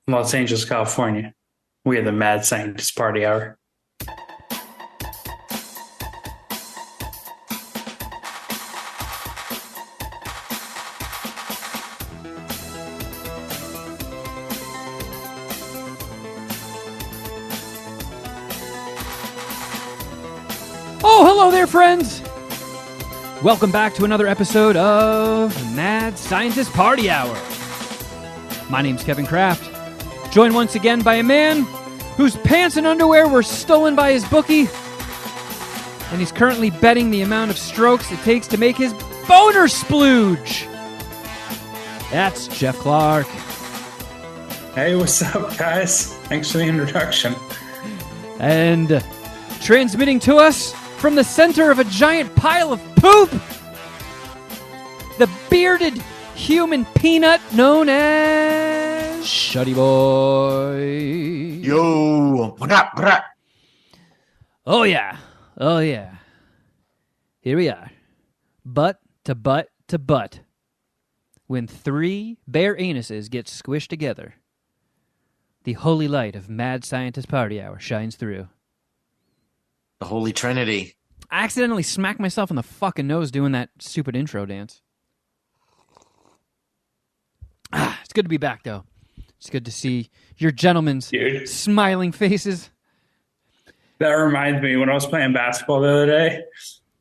Los Angeles, California. We are the Mad Scientist Party Hour. Oh, hello there, friends! Welcome back to another episode of Mad Scientist Party Hour. My name's Kevin Kraft, joined once again by a man whose pants and underwear were stolen by his bookie, and he's currently betting the amount of strokes it takes to make his boner splooge. That's Jeff Clark. Hey, what's up, guys? Thanks for the introduction. And transmitting to us from the center of a giant pile of poop, the bearded human peanut known as Shuddy Boy. Yo, brah, brah. Oh yeah. Here we are, butt to butt to butt. When three bare anuses get squished together, the holy light of Mad Scientist Party Hour shines through. The Holy Trinity. I accidentally smacked myself in the fucking nose doing that stupid intro dance. It's good to be back, though. It's good to see your gentlemen's smiling faces. That reminds me, when I was playing basketball the other day,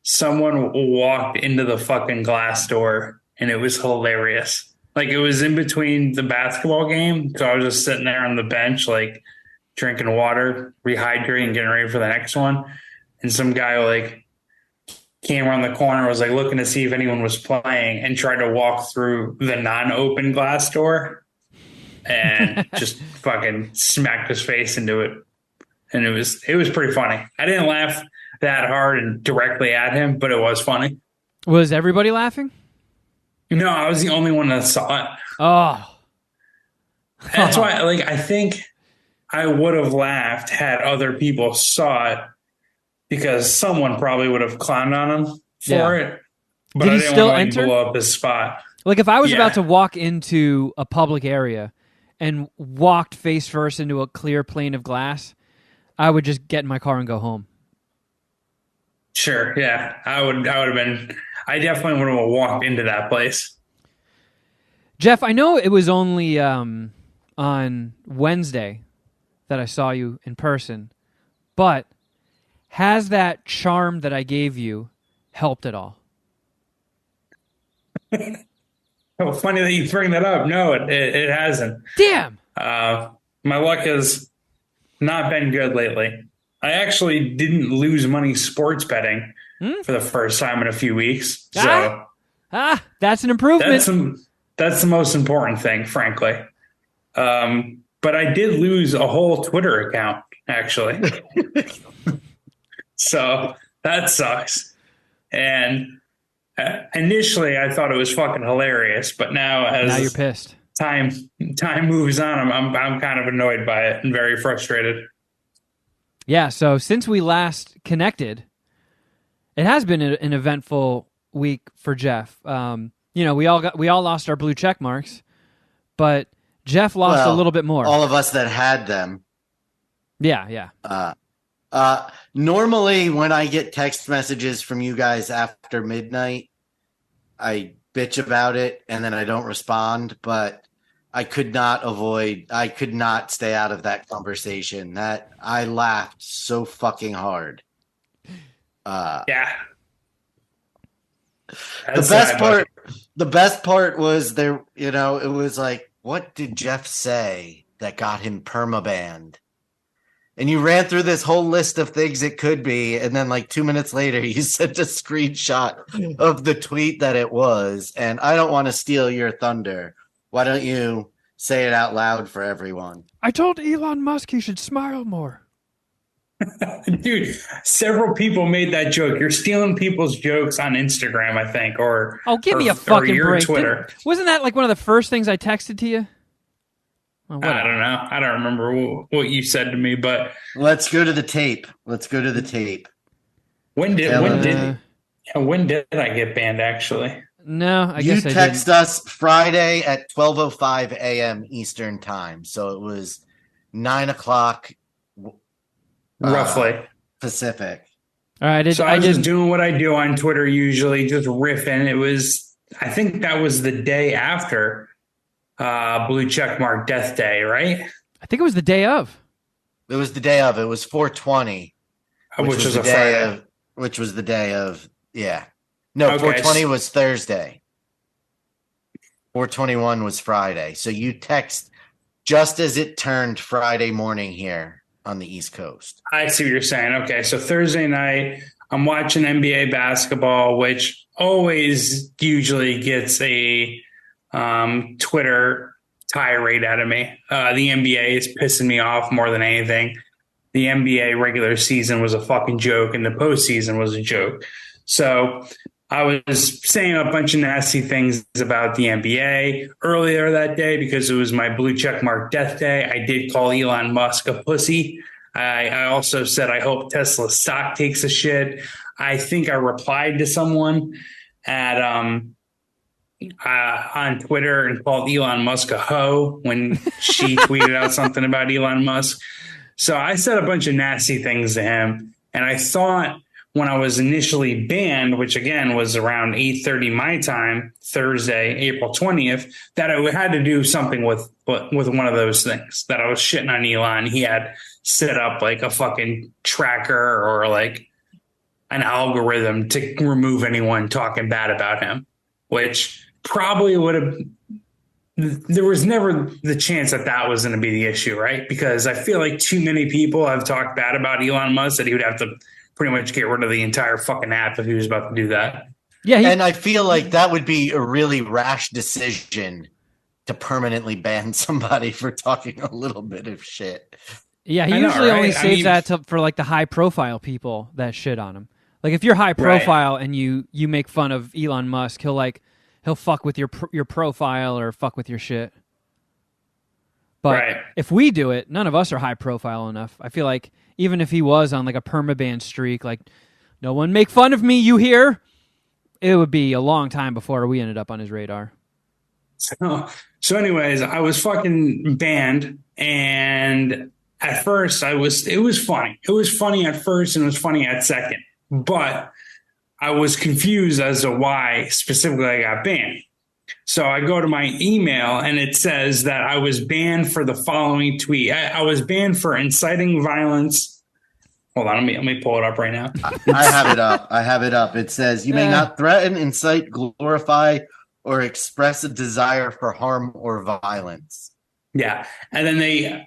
someone walked into the fucking glass door, and it was hilarious. Like, it was in between the basketball game, so I was just sitting there on the bench, like, drinking water, rehydrating, getting ready for the next one. And some guy, like, came around the corner, was, like, looking to see if anyone was playing, and tried to walk through the non-open glass door and just fucking smacked his face into it. And it was pretty funny. I didn't laugh that hard and directly at him, but it was funny. Was everybody laughing? No, I was the only one that saw it. Oh. That's why, like, I think I would have laughed had other people saw it, because someone probably would have clowned on him for it. But Did he I didn't still want to enter? blow up his spot. Like, if I was about to walk into a public area and walked face first into a clear plane of glass, I would just get in my car and go home. Sure, yeah. I definitely would have walked into that place. Jeff, I know it was only on Wednesday that I saw you in person, but has that charm that I gave you helped at all? Oh, funny that you bring that up. No, it hasn't. Damn! My luck has not been good lately. I actually didn't lose money sports betting for the first time in a few weeks. So that's an improvement. That's the most important thing, frankly. But I did lose a whole Twitter account, actually. So that sucks. And initially, I thought it was fucking hilarious, but now you're pissed. Time moves on. I'm kind of annoyed by it and very frustrated. Yeah. So since we last connected, it has been an eventful week for Jeff. We all lost our blue check marks, but Jeff lost a little bit more. All of us that had them. Yeah. Normally, when I get text messages from you guys after midnight, I bitch about it and then I don't respond. But I could not stay out of that conversation. That I laughed so fucking hard. Yeah. The best part was there, it was like, what did Jeff say that got him permabanned? And you ran through this whole list of things it could be, and then like 2 minutes later, you sent a screenshot of the tweet that it was. And I don't want to steal your thunder. Why don't you say it out loud for everyone? I told Elon Musk he should smile more. Dude, several people made that joke. You're stealing people's jokes on Instagram, I think, or give me a fucking break. Twitter. Wasn't that like one of the first things I texted to you? Well, I don't know. I don't remember what you said to me, but let's go to the tape. When did I get banned? Actually, No, I You guess I text didn't. us Friday at 12:05 a.m. Eastern time, so it was 9 o'clock roughly. Pacific. All right, So I I was just did. doing what I do on Twitter usually, just riffing. It was, I think that was the day after Blue Checkmark Death Day, right? I think it was the day of. It was the day of. It was 420, Which was the a day Friday. of. Which was the day of. Yeah, no, Okay. 420 was Thursday. 421 was Friday. So you text just as it turned Friday morning here on the East Coast. I see what you're saying. Okay, so Thursday night, I'm watching NBA basketball, which always usually gets a Twitter tirade out of me. The NBA is pissing me off more than anything. The NBA regular season was a fucking joke, and the postseason was a joke. So I was saying a bunch of nasty things about the NBA earlier that day because it was my blue checkmark death day. I did call Elon Musk a pussy. I also said I hope Tesla stock takes a shit. I think I replied to someone at on Twitter and called Elon Musk a hoe when she tweeted out something about Elon Musk. So I said a bunch of nasty things to him, and I thought when I was initially banned, which again was around 8:30 my time, Thursday, April 20th, that I had to do something with one of those things. That I was shitting on Elon. He had set up like a fucking tracker or like an algorithm to remove anyone talking bad about him, which probably would have. There was never the chance that that was going to be the issue, right? Because I feel like too many people have talked bad about Elon Musk that he would have to pretty much get rid of the entire fucking app if he was about to do that. Yeah, And I feel like that would be a really rash decision to permanently ban somebody for talking a little bit of shit. yeah. He I know, usually only right? I saves mean- that for like the high profile people that shit on him. Like if you're high profile and you make fun of Elon Musk, he'll fuck with your profile or fuck with your shit. But Right. if we do it, none of us are high profile enough. I feel like even if he was on like a permaban streak, like no one make fun of me, you hear? It would be a long time before we ended up on his radar. So anyways, I was fucking banned, and at first it was funny. It was funny at first and it was funny at second, but I was confused as to why specifically I got banned. So I go to my email and it says that I was banned for the following tweet. I was banned for inciting violence. Hold on, let me pull it up right now. I have it up. It says you may not threaten, incite, glorify, or express a desire for harm or violence. Yeah. And then they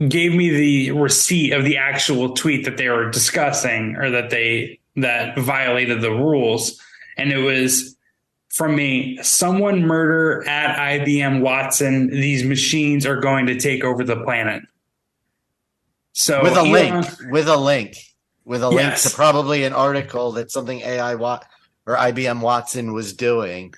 gave me the receipt of the actual tweet that they were discussing or that violated the rules. And it was from me, someone murder at IBM Watson. These machines are going to take over the planet. So With a link Yes. to probably an article that something or IBM Watson was doing.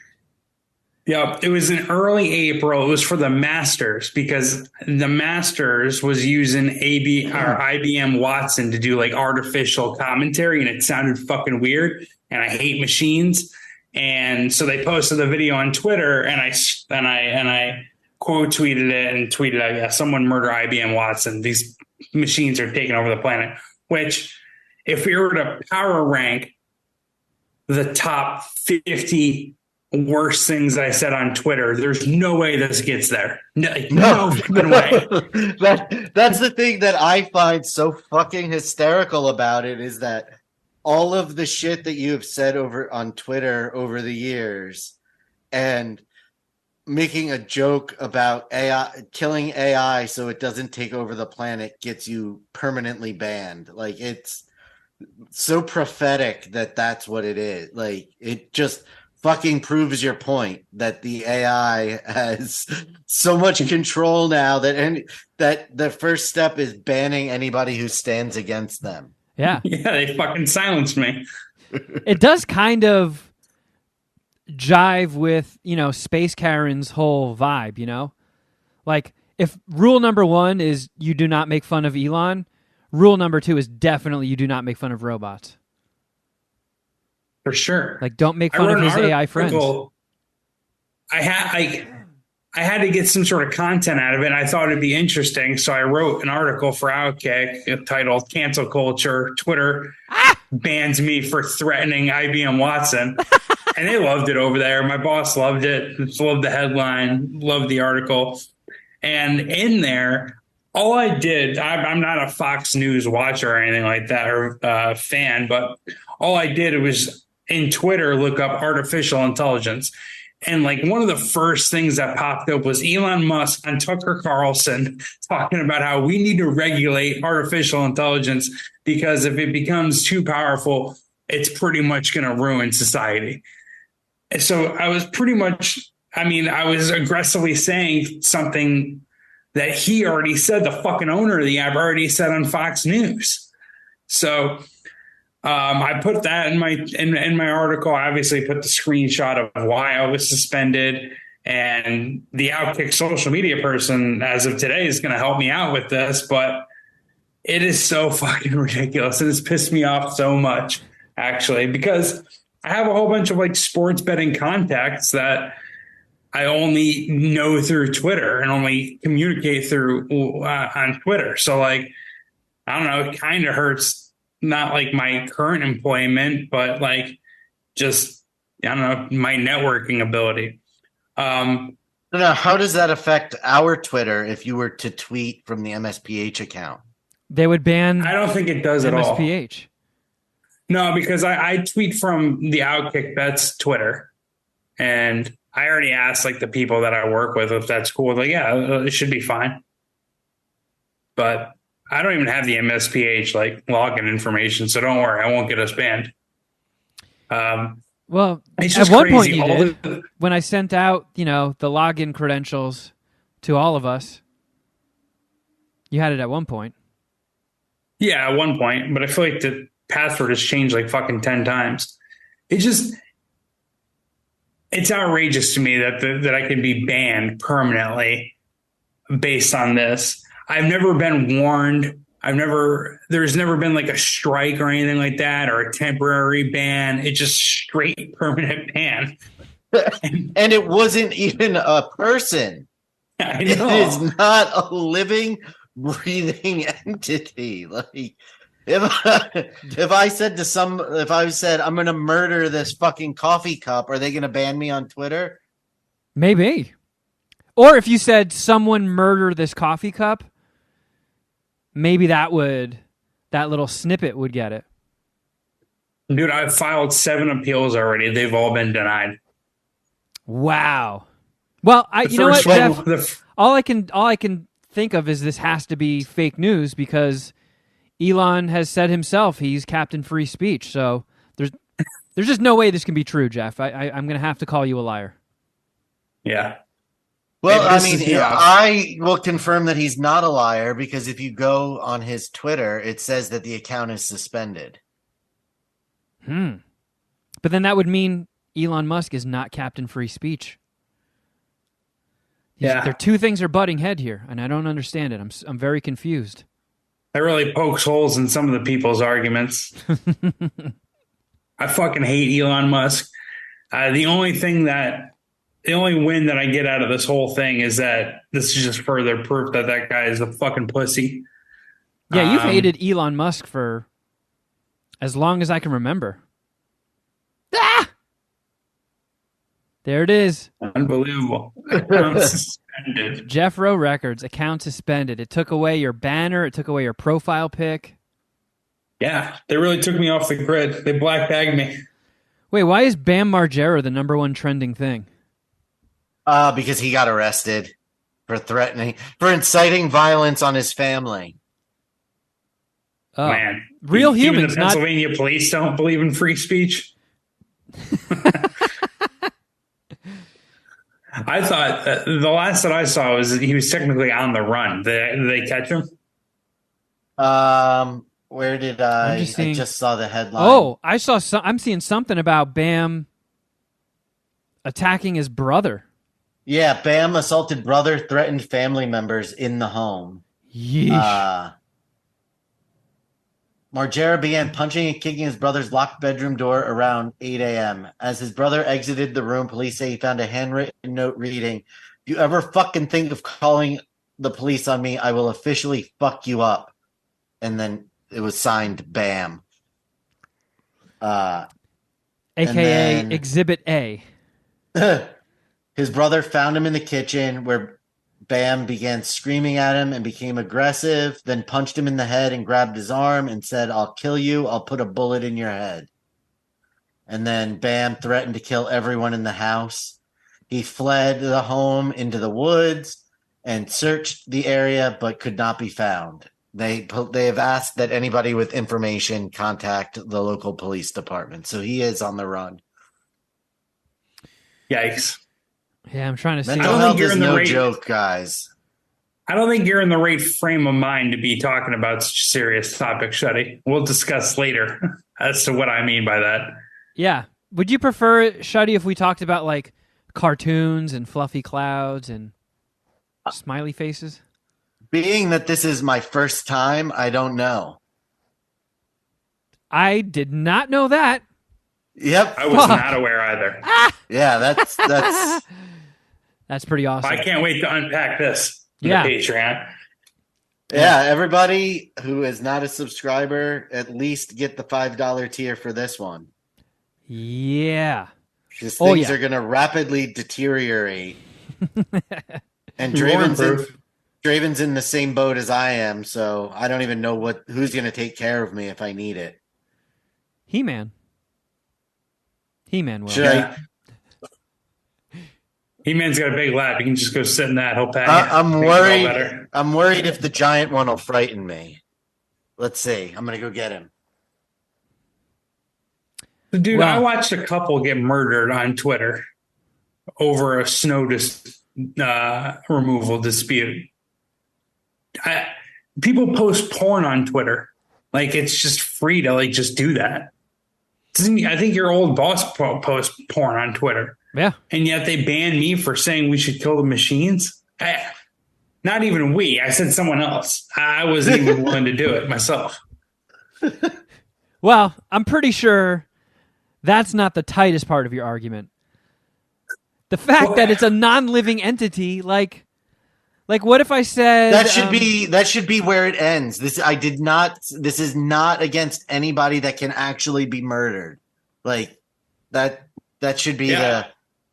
Yeah, it was in early April. It was for the Masters because the Masters was using IBM Watson to do like artificial commentary, and it sounded fucking weird. And I hate machines, and so they posted the video on Twitter, and I quote tweeted it and tweeted out, "Yeah, someone murder IBM Watson. These machines are taking over the planet." Which, if we were to power rank the top 50 worst things I said on Twitter, there's no way this gets there. No fucking way. That's the thing that I find so fucking hysterical about it is that all of the shit that you have said over on Twitter over the years and making a joke about AI killing AI so it doesn't take over the planet gets you permanently banned. Like it's so prophetic that that's what it is. Like it just fucking proves your point that the AI has so much control now that the first step is banning anybody who stands against them. Yeah. Yeah, they fucking silenced me. It does kind of jive with, Space Karen's whole vibe, Like, if rule number 1 is you do not make fun of Elon, rule number 2 is definitely you do not make fun of robots. for sure. Like, don't make I fun wrote of an his AI friends. article. I had to get some sort of content out of it. And I thought it'd be interesting, so I wrote an article for Outkick titled "Cancel Culture: Twitter Bans Me for Threatening IBM Watson," and they loved it over there. My boss loved it. Loved the headline. Loved the article. And in there, all I did, I'm not a Fox News watcher or anything like that, or fan, but all I did was in Twitter look up artificial intelligence. And like one of the first things that popped up was Elon Musk and Tucker Carlson talking about how we need to regulate artificial intelligence because if it becomes too powerful, it's pretty much going to ruin society. And so I was I was aggressively saying something that he already said, the fucking owner of the app already said on Fox News. So I put that in my article. I obviously put the screenshot of why I was suspended, and the Outkick social media person as of today is going to help me out with this, but it is so fucking ridiculous. It has pissed me off so much, actually, because I have a whole bunch of like sports betting contacts that I only know through Twitter and only communicate through on Twitter. So like, I don't know, it kind of hurts. Not like my current employment, but like just, I don't know, my networking ability. Now, how does that affect our Twitter if you were to tweet from the MSPH account? They would ban I don't think it does at all. MSPH. No, because I tweet from the Outkick Bets Twitter, and I already asked like the people that I work with if that's cool. Like, yeah, it should be fine. But I don't even have the MSPH like login information, so don't worry, I won't get us banned. Well, it's at just one crazy. point you did, when I sent out, the login credentials to all of us. You had it at one point. Yeah, at one point, but I feel like the password has changed like fucking 10 times. It's outrageous to me that I can be banned permanently based on this. I've never been warned. There's never been like a strike or anything like that or a temporary ban. It's just straight permanent ban. And it wasn't even a person. I It know. is not a living, breathing entity. Like if I said I'm going to murder this fucking coffee cup, are they going to ban me on Twitter? Maybe. Or if you said someone murder this coffee cup, maybe that little snippet would get it. Dude, I've filed 7 appeals already. They've all been denied. Wow. Well, you know what, Jeff? All I can think of is this has to be fake news because Elon has said himself he's Captain Free Speech. So there's just no way this can be true, Jeff. I'm going to have to call you a liar. Yeah. Well, Hey, I this mean, is- yeah. I will confirm that he's not a liar because if you go on his Twitter, it says that the account is suspended. But then that would mean Elon Musk is not Captain Free Speech. Yeah. There two things are butting head here, and I don't understand it. I'm very confused. That really pokes holes in some of the people's arguments. I fucking hate Elon Musk. The only win that I get out of this whole thing is that this is just further proof that guy is a fucking pussy. Yeah, you've hated Elon Musk for as long as I can remember. Ah! There it is. Unbelievable. Account suspended. Jeff Rowe Records, account suspended. It took away your banner. It took away your profile pic. Yeah, they really took me off the grid. They black bagged me. Wait, why is Bam Margera the #1 trending thing? Because he got arrested for inciting violence on his family. Oh, Man, real even humans, the not Pennsylvania police don't believe in free speech. I thought the last that I saw was he was technically on the run. Did they catch him? Where did I? I'm just seeing- I just saw the headline. Oh, I'm seeing something about Bam attacking his brother. Yeah, Bam assaulted brother, threatened family members in the home. Yeesh. Margera began punching and kicking his brother's locked bedroom door around 8 a.m. As his brother exited the room, police say he found a handwritten note reading, "If you ever fucking think of calling the police on me, I will officially fuck you up." And then it was signed Bam. AKA then- Exhibit A. His brother found him in the kitchen where Bam began screaming at him and became aggressive, then punched him in the head and grabbed his arm and said, "I'll kill you. I'll put a bullet in your head." And then Bam threatened to kill everyone in the house. He fled the home into the woods and searched the area but could not be found. They have asked that anybody with information contact the local police department. So he is on the run. Yikes. Yeah, I'm trying to see. Mental don't health think you're is in the no right- joke, guys. I don't think you're in the right frame of mind to be talking about such serious topics, Shuddy. We'll discuss later as to what I mean by that. Yeah. Would you prefer, Shuddy, if we talked about like cartoons and fluffy clouds and smiley faces? Being that this is my first time, I don't know. I did not know that. Yep. I was Fuck. not aware either. Yeah, that's That's pretty awesome. I can't wait to unpack this on Yeah. the Patreon. yeah, everybody who is not a subscriber, at least get the $5 tier for this one. Yeah. Because Oh, things yeah. are going to rapidly deteriorate. And We won't improve. Draven's in the same boat as I am, so I don't even know who's going to take care of me if I need it. He-Man. He-Man will. Should Yeah. He-Man's got a big lap. You can just go sit in that. He'll pat you. I'm Make you feel worried. better. I'm worried if the giant one will frighten me. Let's see. I'm going to go get him. Dude, Wow. I watched a couple get murdered on Twitter over a snow removal dispute. People post porn on Twitter. Like, it's just free to, like, just do that. I think your old boss posts porn on Twitter. Yeah. And yet they banned me for saying we should kill the machines. Not even we. I said someone else. I wasn't even willing to do it myself. Well, I'm pretty sure that's not the tightest part of your argument. The fact that it's a non-living entity, like what if I said That should be where it ends. This is not against anybody that can actually be murdered. Like that should be Yeah.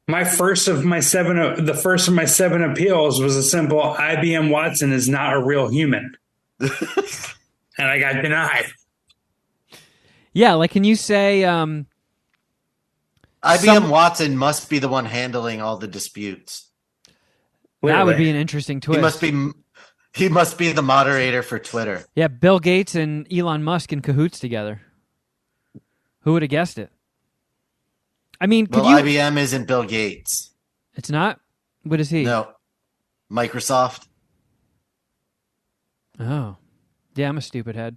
The first of my seven appeals was a simple IBM Watson is not a real human. And I got denied. Yeah, like can you say IBM Watson must be the one handling all the disputes. that would be Literally. an interesting twist. He must be the moderator for Twitter. Yeah, Bill Gates and Elon Musk in cahoots together. Who would have guessed it? I mean, could Well, you? IBM isn't Bill Gates. It's not. What is he? No. Microsoft. Oh, yeah, I'm a stupid head.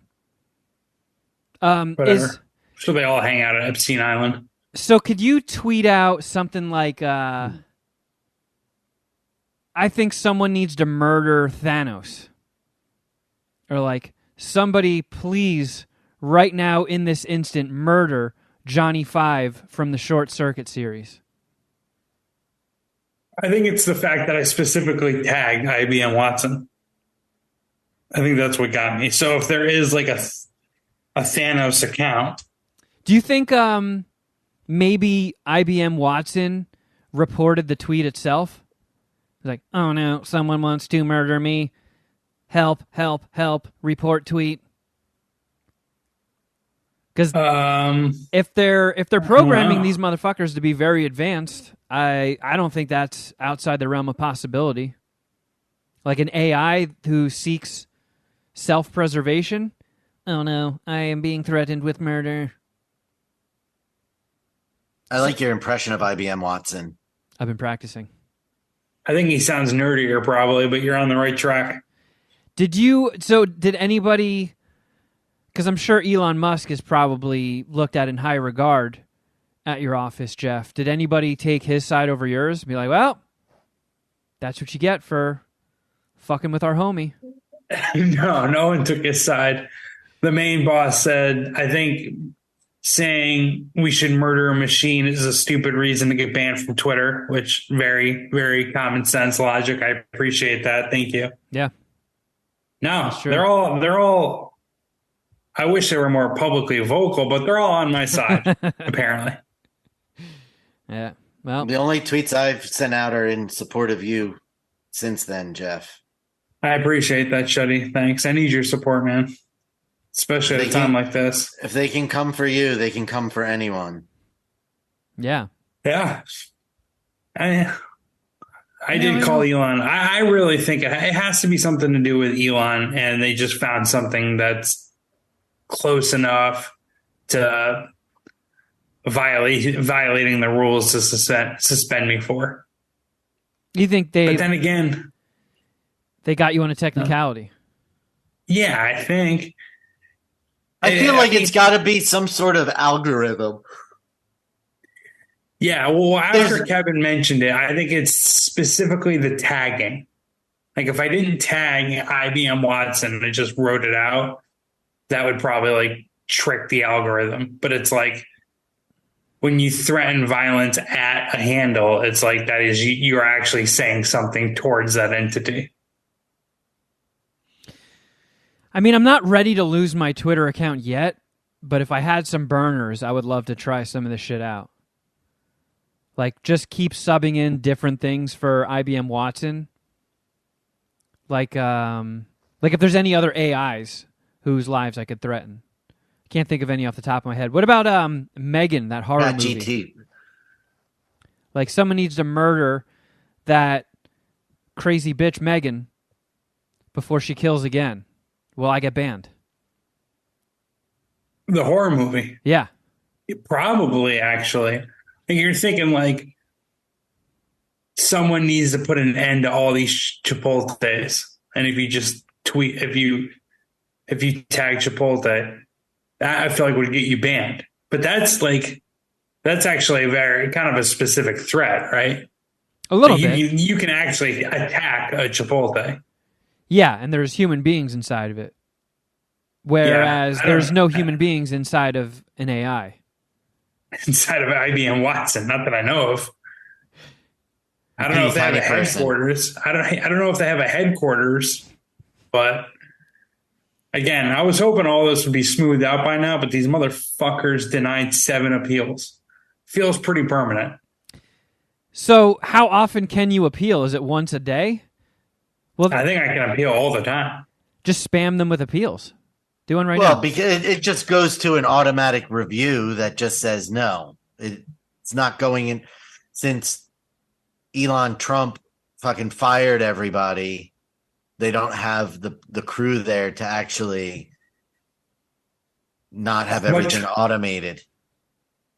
Whatever. So they all hang out at Epstein Island. So could you tweet out something like, I think someone needs to murder Thanos? Or like, somebody please, right now in this instant, murder Johnny Five from the Short Circuit series? I think it's the fact that I specifically tagged IBM Watson. I think that's what got me. So if there is like a Thanos account, Do you think maybe IBM Watson reported the tweet itself? Like, oh no, someone wants to murder me. Help, help, help, report tweet. Because if they're programming know. these motherfuckers to be very advanced, I don't think that's outside the realm of possibility. Like an AI who seeks self-preservation. Oh no, I am being threatened with murder. I like your impression of IBM Watson. I've been practicing. I think he sounds nerdier probably, but you're on the right track. Did anybody, because I'm sure Elon Musk is probably looked at in high regard at your office, Jeff. Did anybody take his side over yours? Be like, well, that's what you get for fucking with our homie. No one took his side. the main boss said, I think saying we should murder a machine is a stupid reason to get banned from Twitter, which very, very common sense logic. I appreciate that. Thank you. Yeah. No, Sure. they're all, I wish they were more publicly vocal, but they're all on my side, apparently. Yeah. Well, The only tweets I've sent out are in support of you since then, Jeff. I appreciate that, Shuddy. Thanks. I need your support, man. Especially at a time like this. If they can come for you, they can come for anyone. yeah. Yeah. I did call Elon. I really think it has to be something to do with Elon, and they just found something that's close enough to violating the rules to suspend me for. You think But then again, they got you on a technicality? yeah, I think. I feel like it's got to be some sort of algorithm. Yeah, well, after Kevin mentioned it, I think it's specifically the tagging. Like, if I didn't tag IBM Watson and I just wrote it out, that would probably like trick the algorithm. But it's like when you threaten violence at a handle, it's like that is you're actually saying something towards that entity. I mean, I'm not ready to lose my Twitter account yet, but if I had some burners, I would love to try some of this shit out. Like, just keep subbing in different things for IBM Watson. Like if there's any other AIs whose lives I could threaten. Can't think of any off the top of my head. What about Megan, that horror movie? GT. Like, someone needs to murder that crazy bitch Megan before she kills again. Will I get banned? The horror movie. Yeah. Probably, actually. And you're thinking like someone needs to put an end to all these Chipotles. And if you just tweet, if you tag Chipotle, that I feel like would get you banned. But that's actually a very kind of a specific threat, right? A little bit. You can actually attack a Chipotle. Yeah, and there's human beings inside of it. Whereas there's no human beings inside of an AI. Inside of IBM Watson, not that I know of. I don't know if they have a headquarters. I don't know if they have a headquarters, but again, I was hoping all this would be smoothed out by now, but these motherfuckers denied 7 appeals. Feels pretty permanent. So how often can you appeal? Is it once a day? Well, I think I can appeal all the time. Just spam them with appeals. Do one right now. Well, because it just goes to an automatic review that just says no. It's not going in. Since Elon Trump fucking fired everybody, they don't have the crew there to actually not have everything automated.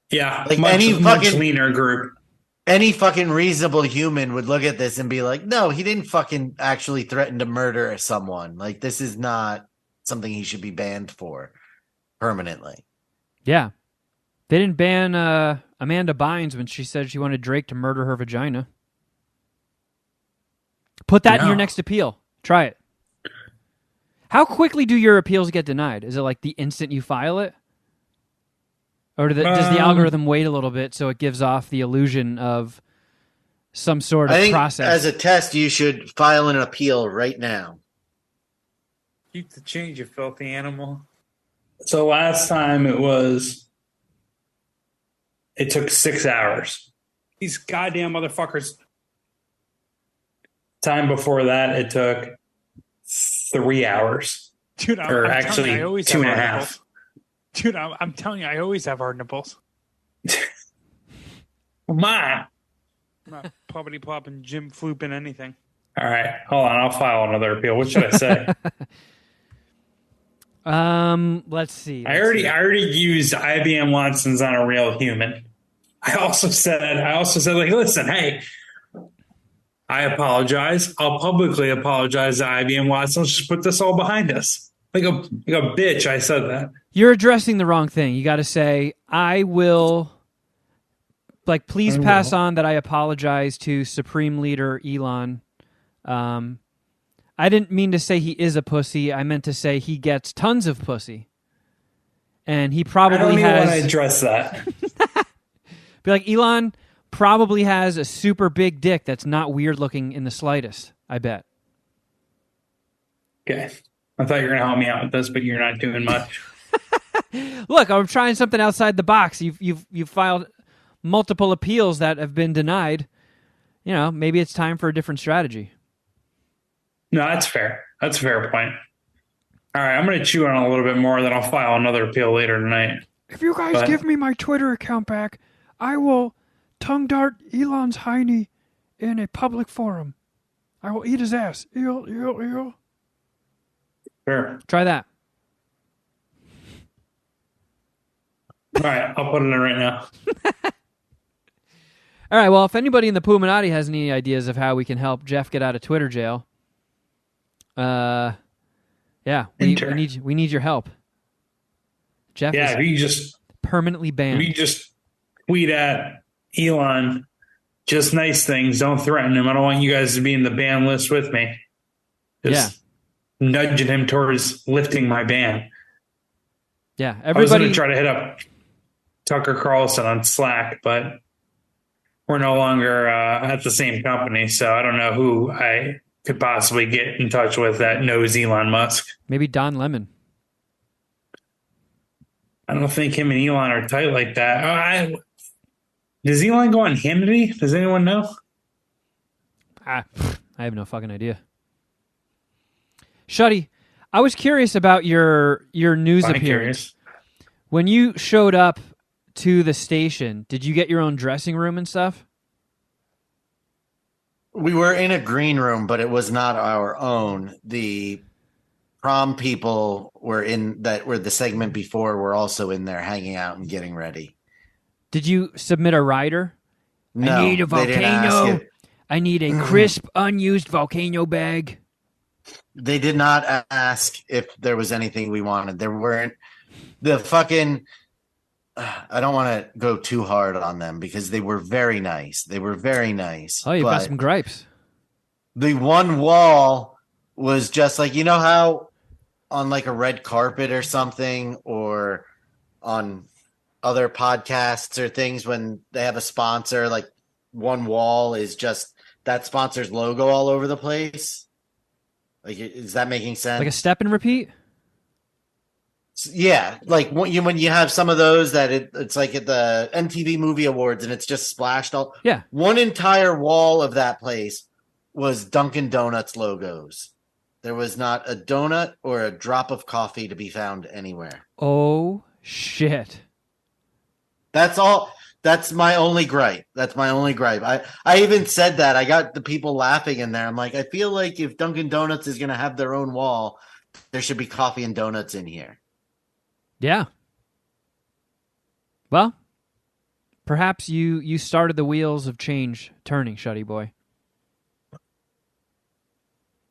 Yeah, like much leaner group. Any fucking reasonable human would look at this and be like, no, he didn't fucking actually threaten to murder someone. Like, this is not something he should be banned for permanently. Yeah. They didn't ban Amanda Bynes when she said she wanted Drake to murder her vagina. Put that in your next appeal. Try it. How quickly do your appeals get denied? Is it like the instant you file it? Or does the algorithm wait a little bit so it gives off the illusion of some sort of process? As a test, you should file an appeal right now. Keep the change, you filthy animal. So last time it took 6 hours. These goddamn motherfuckers. Time before that, it took 3 hours. Dude, or actually 2.5. Dude, I'm telling you, I always have hard nipples. Mine. I'm not poppity plopping, Jim flooping anything. All right, hold on. I'll file another appeal. What should I say? Let's see. I already used IBM Watson's on a real human. I also said, like, listen, hey, I apologize. I'll publicly apologize to IBM Watson. Let's just put this all behind us. Like a bitch, I said that. You're addressing the wrong thing. You got to say, I will, like, please pass on that I apologize to Supreme Leader Elon. I didn't mean to say he is a pussy. I meant to say he gets tons of pussy. And he I probably don't even want to has... address that. Be like, Elon probably has a super big dick that's not weird looking in the slightest, I bet. Okay. I thought you were going to help me out with this, but you're not doing much. Look, I'm trying something outside the box. You've filed multiple appeals that have been denied. You know, maybe it's time for a different strategy. No, that's fair. That's a fair point. All right, I'm going to chew on it a little bit more, then I'll file another appeal later tonight. If you guys But- give me my Twitter account back, I will tongue dart Elon's hiney in a public forum. I will eat his ass. Eel, eel, eel. Sure. Try that. All right, I'll put it in right now. All right, well, if anybody in the Puminati has any ideas of how we can help Jeff get out of Twitter jail, yeah, we need your help. Jeff Yeah, if is you just permanently banned. tweet at Elon just nice things. Don't threaten him. I don't want you guys to be in the ban list with me. Just nudging him towards lifting my ban. Yeah, I was going everybody. to try to hit up Tucker Carlson on Slack, but we're no longer at the same company, so I don't know who I could possibly get in touch with that knows Elon Musk. Maybe Don Lemon. I don't think him and Elon are tight like that. Does Elon go on Hannity? Does anyone know? I have no fucking idea. Shuddy, I was curious about your news I'm appearance. curious. When you showed up to the station, did you get your own dressing room and stuff? We were in a green room, but it was not our own. The prom people were the segment before were also in there hanging out and getting ready. Did you submit a rider? No, I need a they didn't ask volcano. it. I need a crisp, unused volcano bag. They did not ask if there was anything we wanted. There weren't. The fucking. I don't want to go too hard on them because they were very nice. They were very nice. Oh, you've got but some gripes. the one wall was just like, you know how on like a red carpet or something, or on other podcasts or things when they have a sponsor, like one wall is just that sponsor's logo all over the place. Like, is that making sense? Like a step and repeat? Yeah, like when you have some of those that it's like at the MTV Movie Awards and it's just splashed all. Yeah. One entire wall of that place was Dunkin' Donuts logos. There was not a donut or a drop of coffee to be found anywhere. Oh, shit. That's all. That's my only gripe. I even said that. I got the people laughing in there. I'm like, I feel like if Dunkin' Donuts is going to have their own wall, there should be coffee and donuts in here. Yeah. Well, perhaps you started the wheels of change turning, Shuddy boy.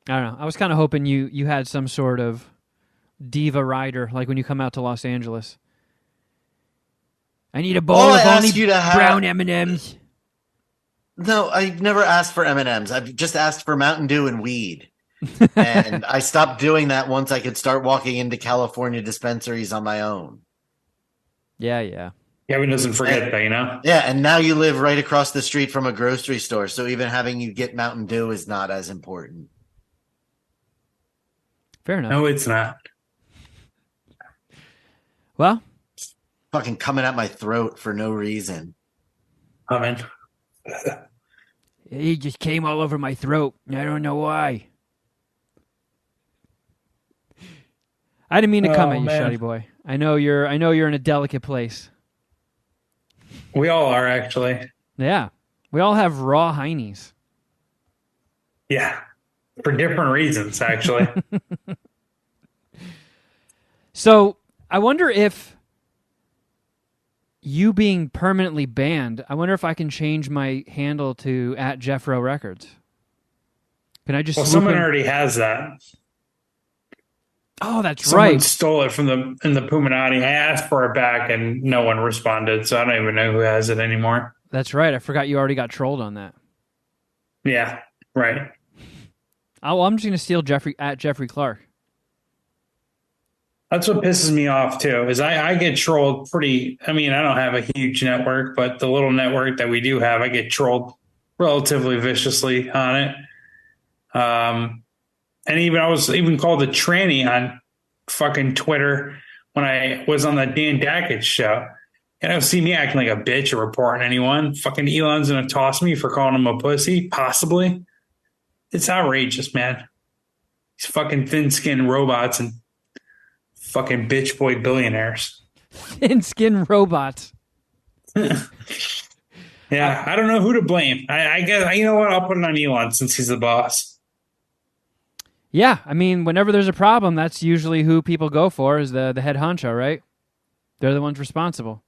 I don't know. I was kind of hoping you had some sort of diva rider, like when you come out to Los Angeles. I need a bowl All I of ask only you to have- brown M&Ms. No, I've never asked for M&Ms. I've just asked for Mountain Dew and weed. And I stopped doing that once I could start walking into California dispensaries on my own. Yeah. Kevin doesn't forget that, you know? Yeah, and now you live right across the street from a grocery store, so even having you get Mountain Dew is not as important. Fair enough. No, it's not. Well, Fucking coming at my throat for no reason. Coming. it just came all over my throat. I don't know why. I didn't mean to come Oh, at you, man. Shuddy boy. I know you're in a delicate place. We all are, actually. Yeah. We all have raw heinies. Yeah. For different reasons, actually. So I wonder if you being permanently banned, I wonder if I can change my handle to @Jeffro Records. Can I just Well, swoop someone in? already has that. Oh, that's Someone right. stole it from in the Puminati. I asked for it back and no one responded, so I don't even know who has it anymore. That's right. I forgot you already got trolled on that. Yeah, right. Oh, well, I'm just going to steal Jeffrey Clark. That's what pisses me off too, is I get trolled pretty. I mean, I don't have a huge network, but the little network that we do have, I get trolled relatively viciously on it. And even I was even called a tranny on fucking Twitter when I was on the Dan Dakich show. And I see me acting like a bitch or reporting anyone. Fucking Elon's gonna toss me for calling him a pussy, possibly. It's outrageous, man. These fucking thin-skinned robots and fucking bitch boy billionaires. Thin-skinned robots. Yeah, I don't know who to blame. I guess, you know what? I'll put it on Elon since he's the boss. Yeah, I mean, whenever there's a problem, that's usually who people go for, is the head honcho, right? They're the ones responsible.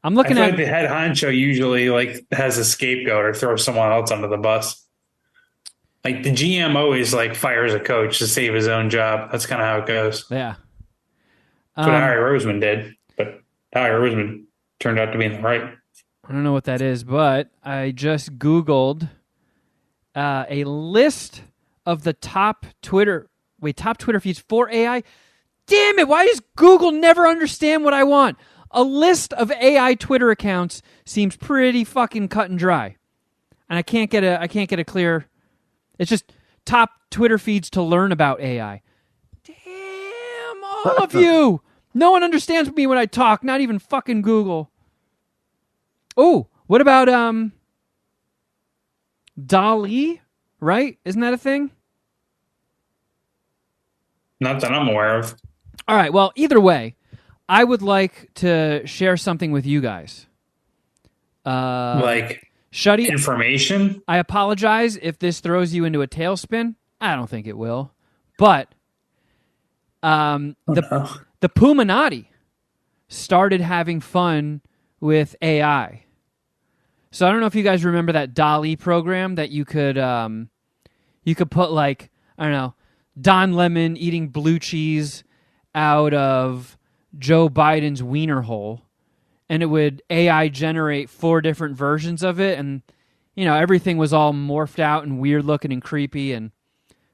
I'm I looking feel at like the head honcho usually like has a scapegoat or throws someone else under the bus. Like the GM always like fires a coach to save his own job. That's kind of how it goes. yeah. That's what Harry Roseman did, but Harry Roseman turned out to be in the right. I don't know what that is, but I just Googled a list of the top Twitter feeds for AI. Damn it! Why does Google never understand what I want? A list of AI Twitter accounts seems pretty fucking cut and dry, and I can't get a clear. It's just top Twitter feeds to learn about AI. Damn all of you! No one understands me when I talk. Not even fucking Google. Oh, what about DALL-E? Right? Isn't that a thing? Not that I'm aware of. All right. Well, either way, I would like to share something with you guys. Like Shuddy, information. I apologize if this throws you into a tailspin. I don't think it will. But the Puminati started having fun with AI. So I don't know if you guys remember that DALL-E program that you could put like, I don't know, Don Lemon eating blue cheese out of Joe Biden's wiener hole, and it would AI generate 4 different versions of it, and you know, everything was all morphed out and weird looking and creepy and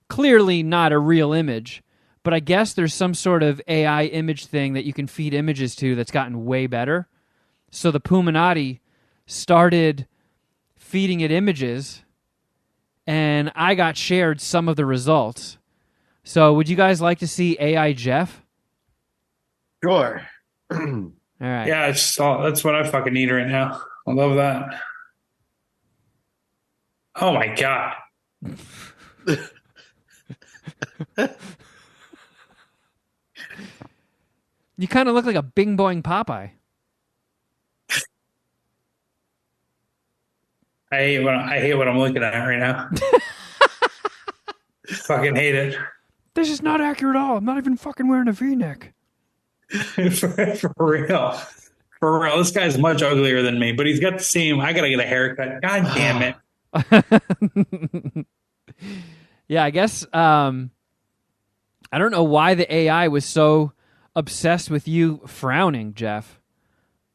clearly not a real image. But I guess there's some sort of AI image thing that you can feed images to that's gotten way better. So the Puminati started feeding it images, and I got shared some of the results. So would you guys like to see AI Jeff? Sure. All right. Yeah, that's what I fucking need right now. I love that. Oh my god. You kind of look like a Bing Boing Popeye. I hate what I'm looking at right now. Fucking hate it. This is not accurate at all. I'm not even fucking wearing a V-neck. For real. For real. This guy's much uglier than me, but he's got the same. I gotta get a haircut. God damn it. Yeah, I guess I don't know why the AI was so obsessed with you frowning, Jeff.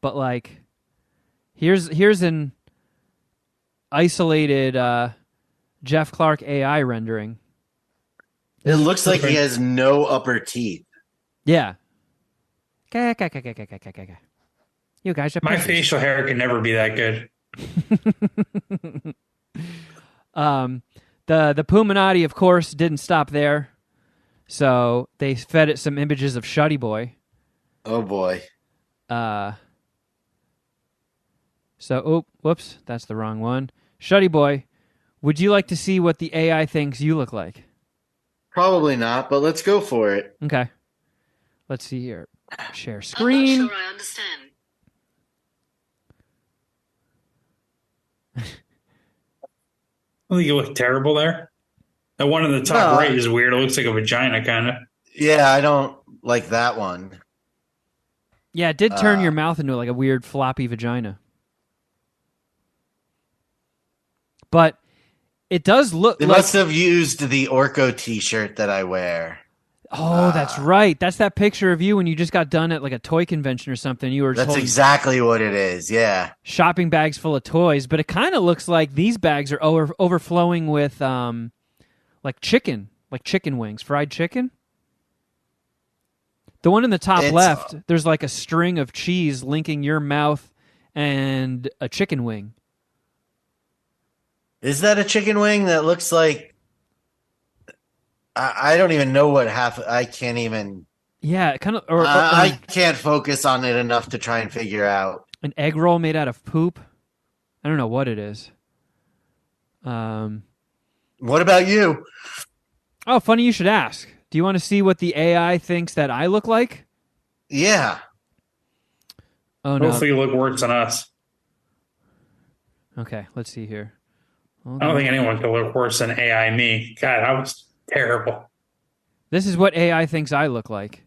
But like here's an isolated Jeff Clark AI rendering. It looks like he has no upper teeth. Yeah. You guys are My pussies. facial hair can never be that good. The Puminati, of course, didn't stop there. So they fed it some images of Shuddy Boy. Oh boy. Whoops, that's the wrong one. Shuddy Boy, would you like to see what the AI thinks you look like? Probably not, but let's go for it. Okay. Let's see here. Share screen. I'm not sure I understand. I think you look terrible there. The one in the top No. right is weird. It looks like a vagina, kind of. Yeah, I don't like that one. Yeah, it did turn your mouth into like a weird floppy vagina. But it does look They like... must have used the Orko t-shirt that I wear. Oh, that's right. That's that picture of you when you just got done at like a toy convention or something. You were That's holding exactly what it is. Yeah. shopping bags full of toys, but it kind of looks like these bags are overflowing with like chicken wings, fried chicken. The one in the top It's- left, there's like a string of cheese linking your mouth and a chicken wing. Is that a chicken wing that looks like? I don't even know what half. I can't even. Yeah, it kind of I can't focus on it enough to try and figure out. an egg roll made out of poop. I don't know what it is. What about you? Oh, funny you should ask. Do you want to see what the AI thinks that I look like? Yeah. Oh no. Hopefully you look worse than us. Okay, let's see here. Hold I don't on. think anyone could look worse than AI me. God, I was terrible. This is what AI thinks I look like.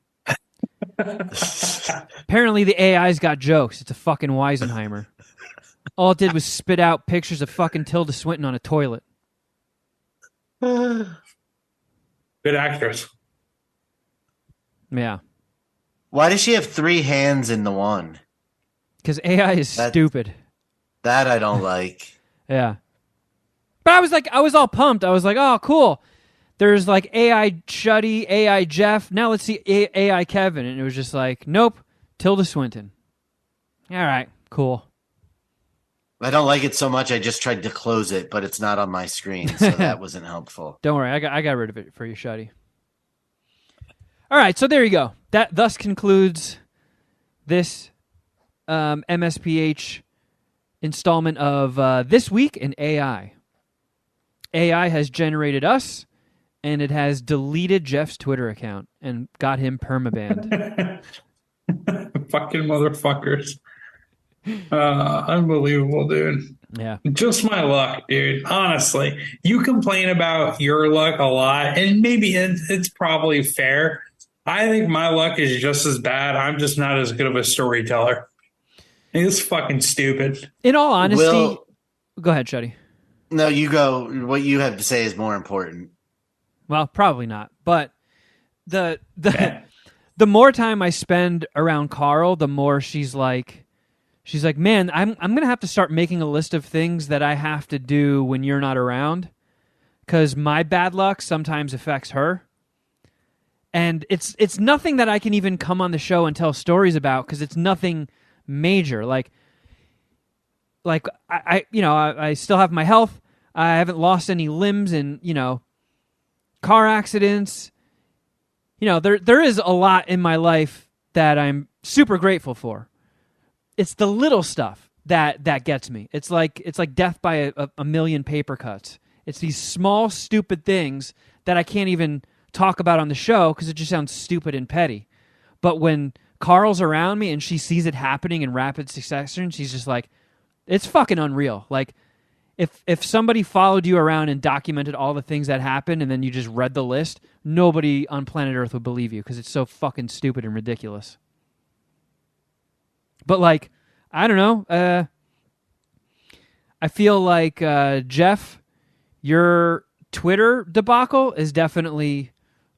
Apparently the AI's got jokes. It's a fucking Weisenheimer. All it did was spit out pictures of fucking Tilda Swinton on a toilet. Good actress. Yeah. Why does she have 3 hands in the one? Because AI is That- stupid. That I don't like. Yeah. But I was all pumped. I was like, oh, cool. There's like AI Shuddy, AI Jeff. Now let's see AI Kevin. And it was just like, nope, Tilda Swinton. All right, cool. I don't like it so much. I just tried to close it, but it's not on my screen, so that wasn't helpful. Don't worry, I got rid of it for you, Shuddy. All right, so there you go. That thus concludes this MSPH installment of This Week in AI. AI has generated us, and it has deleted Jeff's Twitter account and got him permabanned. Fucking motherfuckers. Unbelievable, dude. Yeah. Just my luck, dude. Honestly, you complain about your luck a lot, and maybe it's probably fair. I think my luck is just as bad. I'm just not as good of a storyteller. It's fucking stupid. In all honesty, Will, go ahead, Shuddy. no, you go. What you have to say is more important. Well, probably not. But the the more time I spend around Carl, the more she's like, man, I'm gonna have to start making a list of things that I have to do when you're not around, because my bad luck sometimes affects her. And it's nothing that I can even come on the show and tell stories about, because it's nothing major. Like I still have my health. I haven't lost any limbs in, car accidents. There is a lot in my life that I'm super grateful for. It's the little stuff that gets me. It's like death by a million paper cuts. It's these small, stupid things that I can't even talk about on the show because it just sounds stupid and petty. But when Carl's around me and she sees it happening in rapid succession, she's just like, it's fucking unreal. Like, if somebody followed you around and documented all the things that happened and then you just read the list, nobody on planet Earth would believe you because it's so fucking stupid and ridiculous. But, like, I don't know. I feel like, Jeff, your Twitter debacle is definitely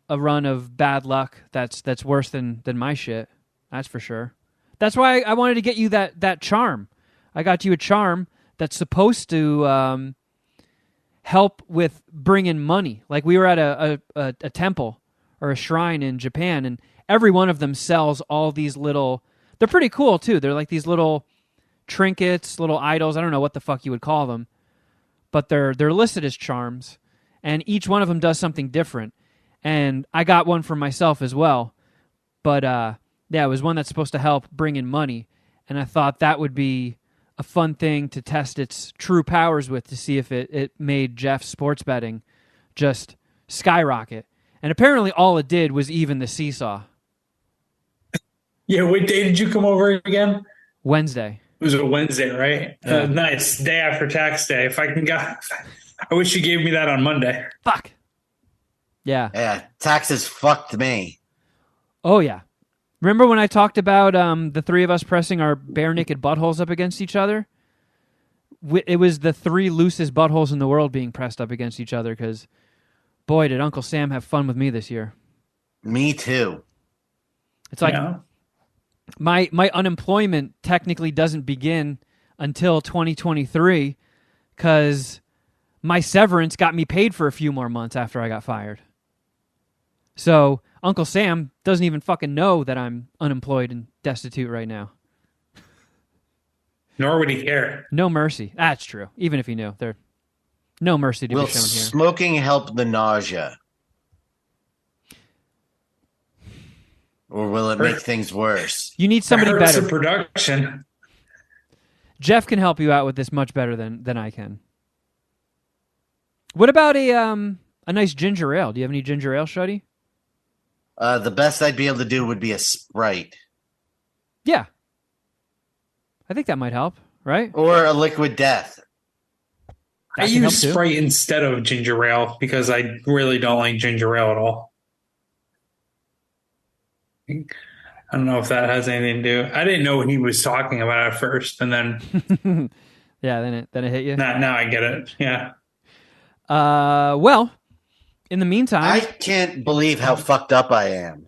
a run of bad luck that's worse than my shit. That's for sure. That's why I wanted to get you that charm. I got you a charm that's supposed to help with bringing money. Like, we were at a temple or a shrine in Japan, and every one of them sells all these little... They're pretty cool, too. They're like these little trinkets, little idols. I don't know what the fuck you would call them. But they're listed as charms, and each one of them does something different. And I got one for myself as well. But, yeah, it was one that's supposed to help bring in money, and I thought that would be a fun thing to test its true powers with, to see if it made Jeff's sports betting just skyrocket. And apparently all it did was even the seesaw. Yeah, what day did you come over again? Wednesday. It was a Wednesday, right? Yeah. Nice. Day after tax day. I wish you gave me that on Monday. Fuck. Yeah. Yeah, taxes fucked me. Oh, yeah. Remember when I talked about the three of us pressing our bare naked buttholes up against each other? It was the 3 loosest buttholes in the world being pressed up against each other, because, boy, did Uncle Sam have fun with me this year. Me too. It's like... Yeah. My unemployment technically doesn't begin until 2023 because my severance got me paid for a few more months after I got fired. So Uncle Sam doesn't even fucking know that I'm unemployed and destitute right now. Nor would he care. No mercy. That's true. Even if he knew, there no mercy to Will be shown here. smoking help the nausea? Or will it make things worse? You need somebody It hurts better. the production. Jeff can help you out with this much better than I can. What about a nice ginger ale? Do you have any ginger ale, Shuddy? The best I'd be able to do would be a Sprite. Yeah. I think that might help, right? Or a Liquid Death. I That can help use too. Sprite instead of ginger ale because I really don't like ginger ale at all. I don't know if that has anything to do. I didn't know what he was talking about at first, and then Yeah, then it hit you. now I get it. Yeah. Well, in the meantime, I can't believe how fucked up I am.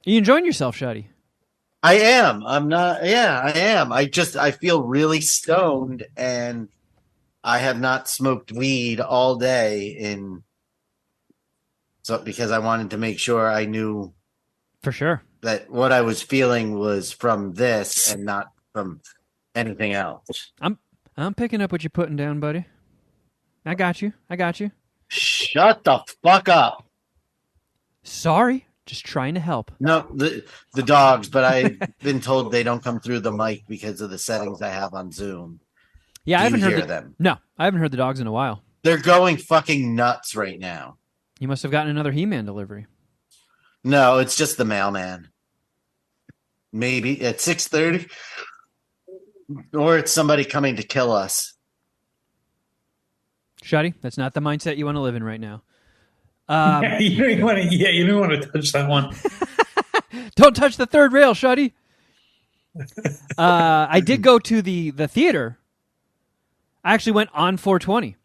you enjoying yourself, Shuddy? I am. I'm not. Yeah, I am. I feel really stoned, and I have not smoked weed all day because I wanted to make sure I knew For sure. that what I was feeling was from this and not from anything else. I'm picking up what you're putting down, buddy. I got you. Shut the fuck up. Sorry, just trying to help. No, the dogs, but I've been told they don't come through the mic because of the settings I have on Zoom. Yeah, I Do haven't you heard hear them. No, I haven't heard the dogs in a while. They're going fucking nuts right now. You must have gotten another He-Man delivery. No, it's just the mailman. Maybe at 6:30, or it's somebody coming to kill us. Shuddy, that's not the mindset you want to live in right now. You don't even want to. Yeah, you don't want to touch that one. Don't touch the third rail, Shuddy. I did go to the theater. I actually went on 420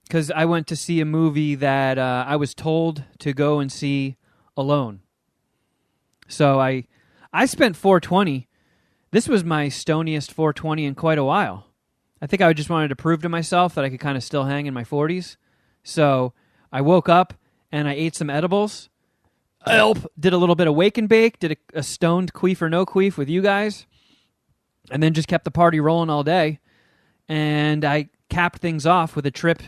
because I went to see a movie that I was told to go and see alone. So I spent 420. This was my stoniest 420 in quite a while. I think I just wanted to prove to myself that I could kind of still hang in my 40s. So I woke up and I ate some edibles. Did a little bit of wake and bake. Did a stoned queef or no queef with you guys. And then just kept the party rolling all day. And I capped things off with a trip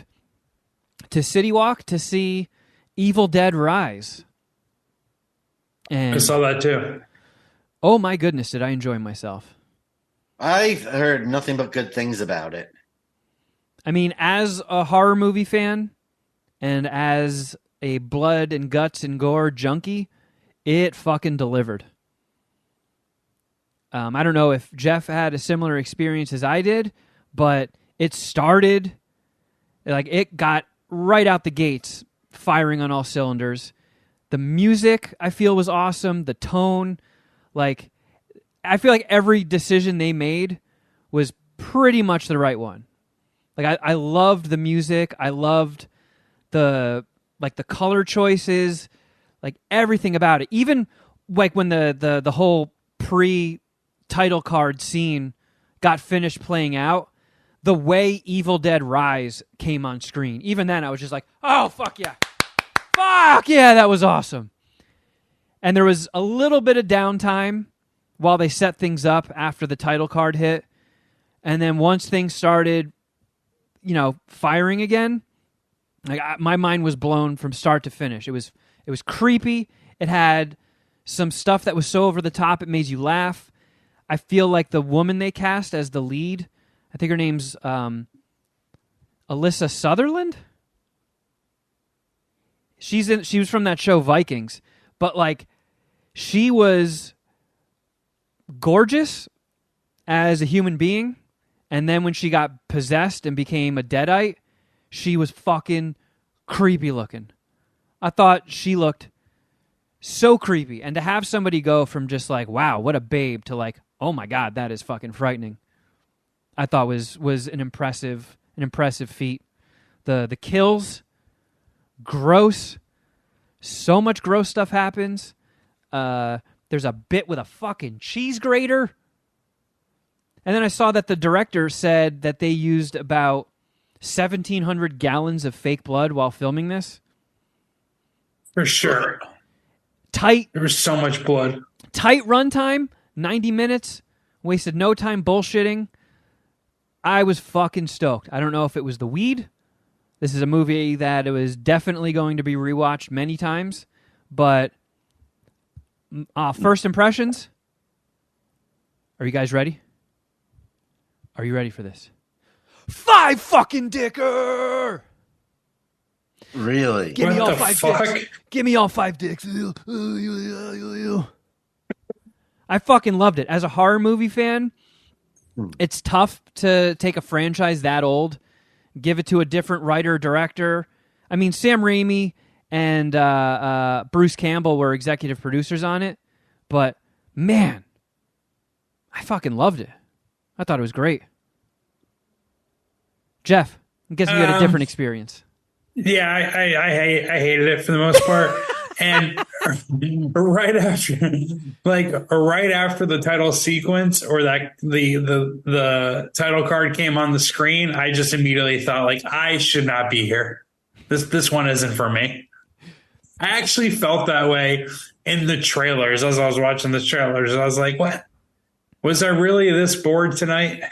to City Walk to see Evil Dead Rise. I And saw that too. oh my goodness, did I enjoy myself. I've heard nothing but good things about it. I mean, as a horror movie fan and as a blood and guts and gore junkie, it fucking delivered. I don't know if Jeff had a similar experience as I did, but it started, like, it got right out the gates, firing on all cylinders. The music, I feel, was awesome. The tone, like, I feel like every decision they made was pretty much the right one. Like, I loved the music. I loved the color choices, like everything about it. Even like when the whole pre-title card scene got finished playing out, the way Evil Dead Rise came on screen, even then I was just like, oh, fuck yeah. Fuck yeah, that was awesome. And there was a little bit of downtime while they set things up after the title card hit. And then once things started, firing again, my mind was blown from start to finish. It was creepy. It had some stuff that was so over the top it made you laugh. I feel like the woman they cast as the lead, I think her name's Alyssa Sutherland. She was from that show Vikings, but like she was gorgeous as a human being, and then when she got possessed and became a deadite, she was fucking creepy looking. I thought she looked so creepy, and to have somebody go from just like, wow, what a babe, to like, oh my god, that is fucking frightening, I thought was an impressive feat. The kills, gross. So much gross stuff happens. There's a bit with a fucking cheese grater. And then I saw that the director said that they used about 1,700 gallons of fake blood while filming this. For sure. Tight There was so much blood. runtime, 90 minutes, wasted no time bullshitting. I was fucking stoked. I don't know if it was the weed. This is a movie that it was definitely going to be rewatched many times, but first impressions. Are you guys ready? Are you ready for this? 5 fucking dicker! Really? Give me What all the 5 fuck? dicks. Give me all 5 dicks. I fucking loved it. As a horror movie fan, it's tough to take a franchise that old, give it to a different writer, director. I mean, Sam Raimi and Bruce Campbell were executive producers on it, but man, I fucking loved it. I thought it was great. Jeff, I'm guessing you had a different experience. Yeah, I hated it for the most part. And right after the title sequence or that the title card came on the screen, I just immediately thought, like, I should not be here. This one isn't for me. I actually felt that way in the trailers as I was watching the trailers. I was like, what? Was I really this bored tonight?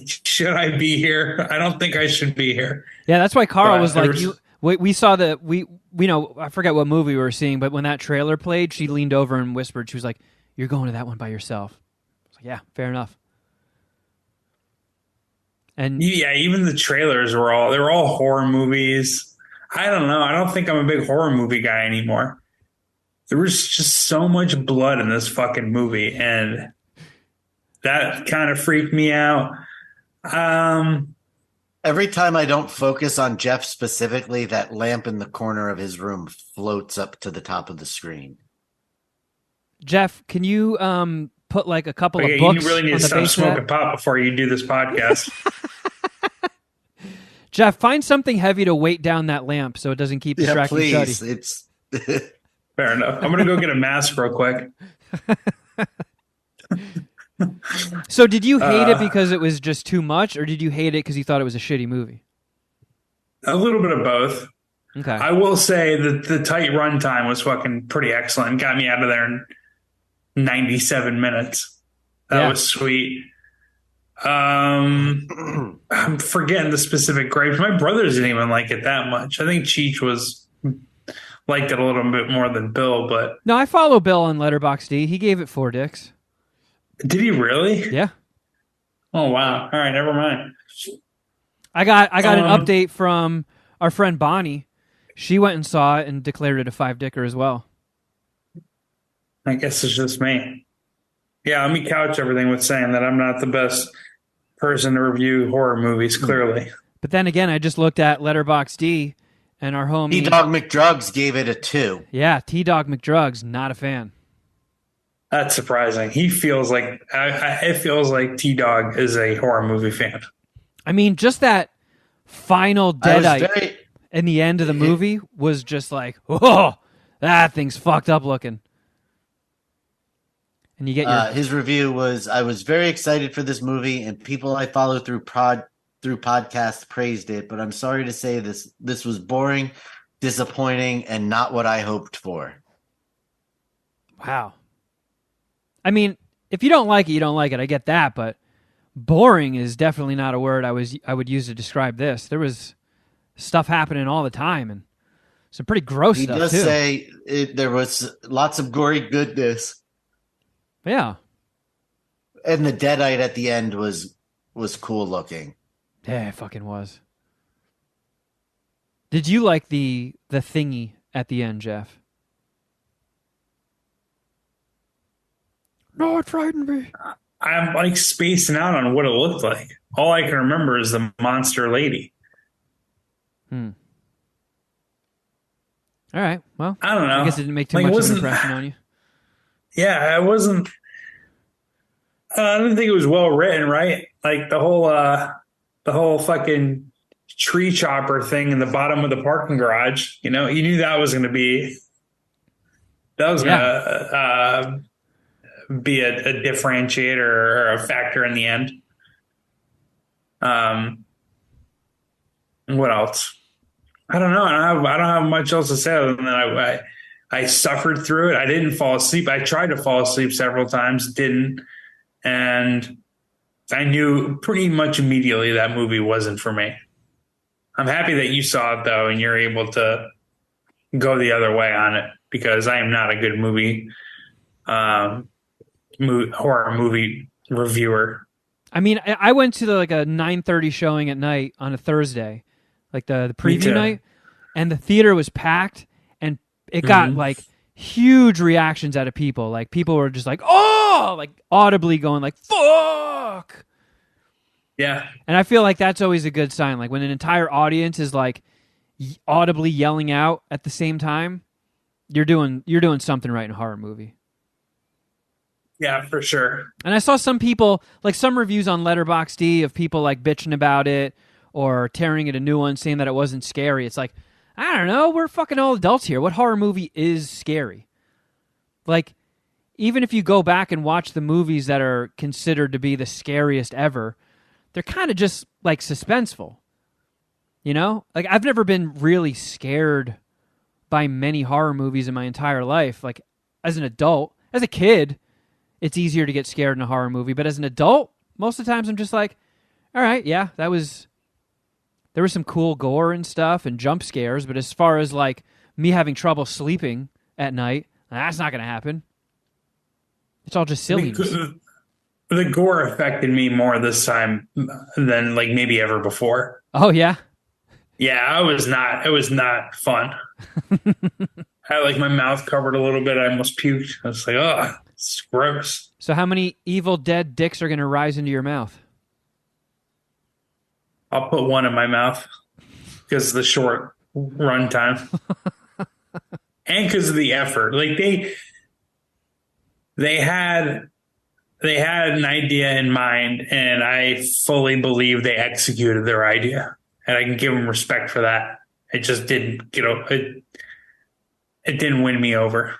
Should I be here? I don't think I should be here. Yeah, that's why Carl But was there like, was- we saw the we know, I forget what movie we were seeing, but when that trailer played, she leaned over and whispered, she was like, "You're going to that one by yourself." I was like, yeah, fair enough. And Yeah, even the trailers they were all horror movies. I don't know. I don't think I'm a big horror movie guy anymore. There was just so much blood in this fucking movie, and that kind of freaked me out. Every time I don't focus on Jeff specifically, that lamp in the corner of his room floats up to the top of the screen. Jeff, can you put like a couple Okay, of you books really need on to the stop base of that? smoking pot before you do this podcast. Jeff, find something heavy to weight down that lamp so it doesn't keep Yeah, distracting please. Shuddy. It's Fair enough. I'm gonna go get a mask real quick. So did you hate it because it was just too much, or did you hate it because you thought it was a shitty movie? A little bit of both. Okay. I will say that the tight runtime was fucking pretty excellent. Got me out of there in 97 minutes. That Yeah. was sweet. I'm forgetting the specific grapes. My brothers didn't even like it that much. I think Cheech liked it a little bit more than Bill, but No, I follow Bill on Letterboxd. He gave it 4 dicks. did he really? Yeah. Oh wow. All right, never mind. I got an Um, update from our friend Bonnie. She went and saw it and declared it a 5 dicker as well. I guess it's just me. Yeah, let me couch everything with saying that I'm not the best person to review horror movies, clearly. But then again, I just looked at Letterboxd and our homie T-Dog McDrugs gave it a 2. Yeah, T-Dog McDrugs, not a fan. That's surprising. He feels like it feels like T-Dog is a horror movie fan. I mean, just that final I was deadite very in the end of the movie was just like, oh, that thing's fucked up looking. And you get your his review was, I was very excited for this movie, and people I follow through podcasts praised it, but I'm sorry to say this was boring, disappointing, and not what I hoped for. wow. I mean, if you don't like it, you don't like it. I get that, but boring is definitely not a word I would use to describe this. There was stuff happening all the time and some pretty gross He stuff does too. say there was lots of gory goodness, Yeah. and the deadite at the end was cool looking. Yeah, it fucking was. Did you like the thingy at the end, Jeff? No, it frightened me. I'm like spacing out on what it looked like. All I can remember is the monster lady. All right. Well, I don't know. I guess it didn't make too Like, much of an wasn't- impression on you. Yeah, I wasn't. I didn't think it was well written, right? Like the whole fucking tree chopper thing in the bottom of the parking garage. You know, you knew that was going to be be a differentiator or a factor in the end. What else? I don't know. I don't have much else to say other than that. I suffered through it. I didn't fall asleep. I tried to fall asleep several times, didn't. And I knew pretty much immediately that movie wasn't for me. I'm happy that you saw it, though, and you're able to go the other way on it, because I am not a good horror movie reviewer. I mean, I went to like a 9:30 showing at night on a Thursday, like the preview night, and the theater was packed, and it got like huge reactions out of people. Like people were just like, "Oh!" like audibly going like, "Fuck!" Yeah. And I feel like that's always a good sign. Like when an entire audience is like audibly yelling out at the same time, you're doing something right in a horror movie. Yeah, for sure. And I saw some people, like some reviews on Letterboxd of people like bitching about it or tearing it a new one, saying that it wasn't scary. It's like, I don't know, we're fucking all adults here. What horror movie is scary? Like, even if you go back and watch the movies that are considered to be the scariest ever, they're kind of just like suspenseful. You know? Like, I've never been really scared by many horror movies in my entire life. Like, as an adult, as a kid, it's easier to get scared in a horror movie. But as an adult, most of the times I'm just like, all right, yeah, there was some cool gore and stuff and jump scares. But as far as like me having trouble sleeping at night, that's not going to happen. It's all just silliness. The gore affected me more this time than like maybe ever before. Oh, yeah? Yeah, it was not fun. I had like my mouth covered a little bit. I almost puked. I was like, oh, it's gross. So how many Evil Dead dicks are going to rise into your mouth? I'll put one in my mouth because of the short run time. And because of the effort. Like they had an idea in mind, and I fully believe they executed their idea. And I can give them respect for that. It just didn't, it didn't win me over.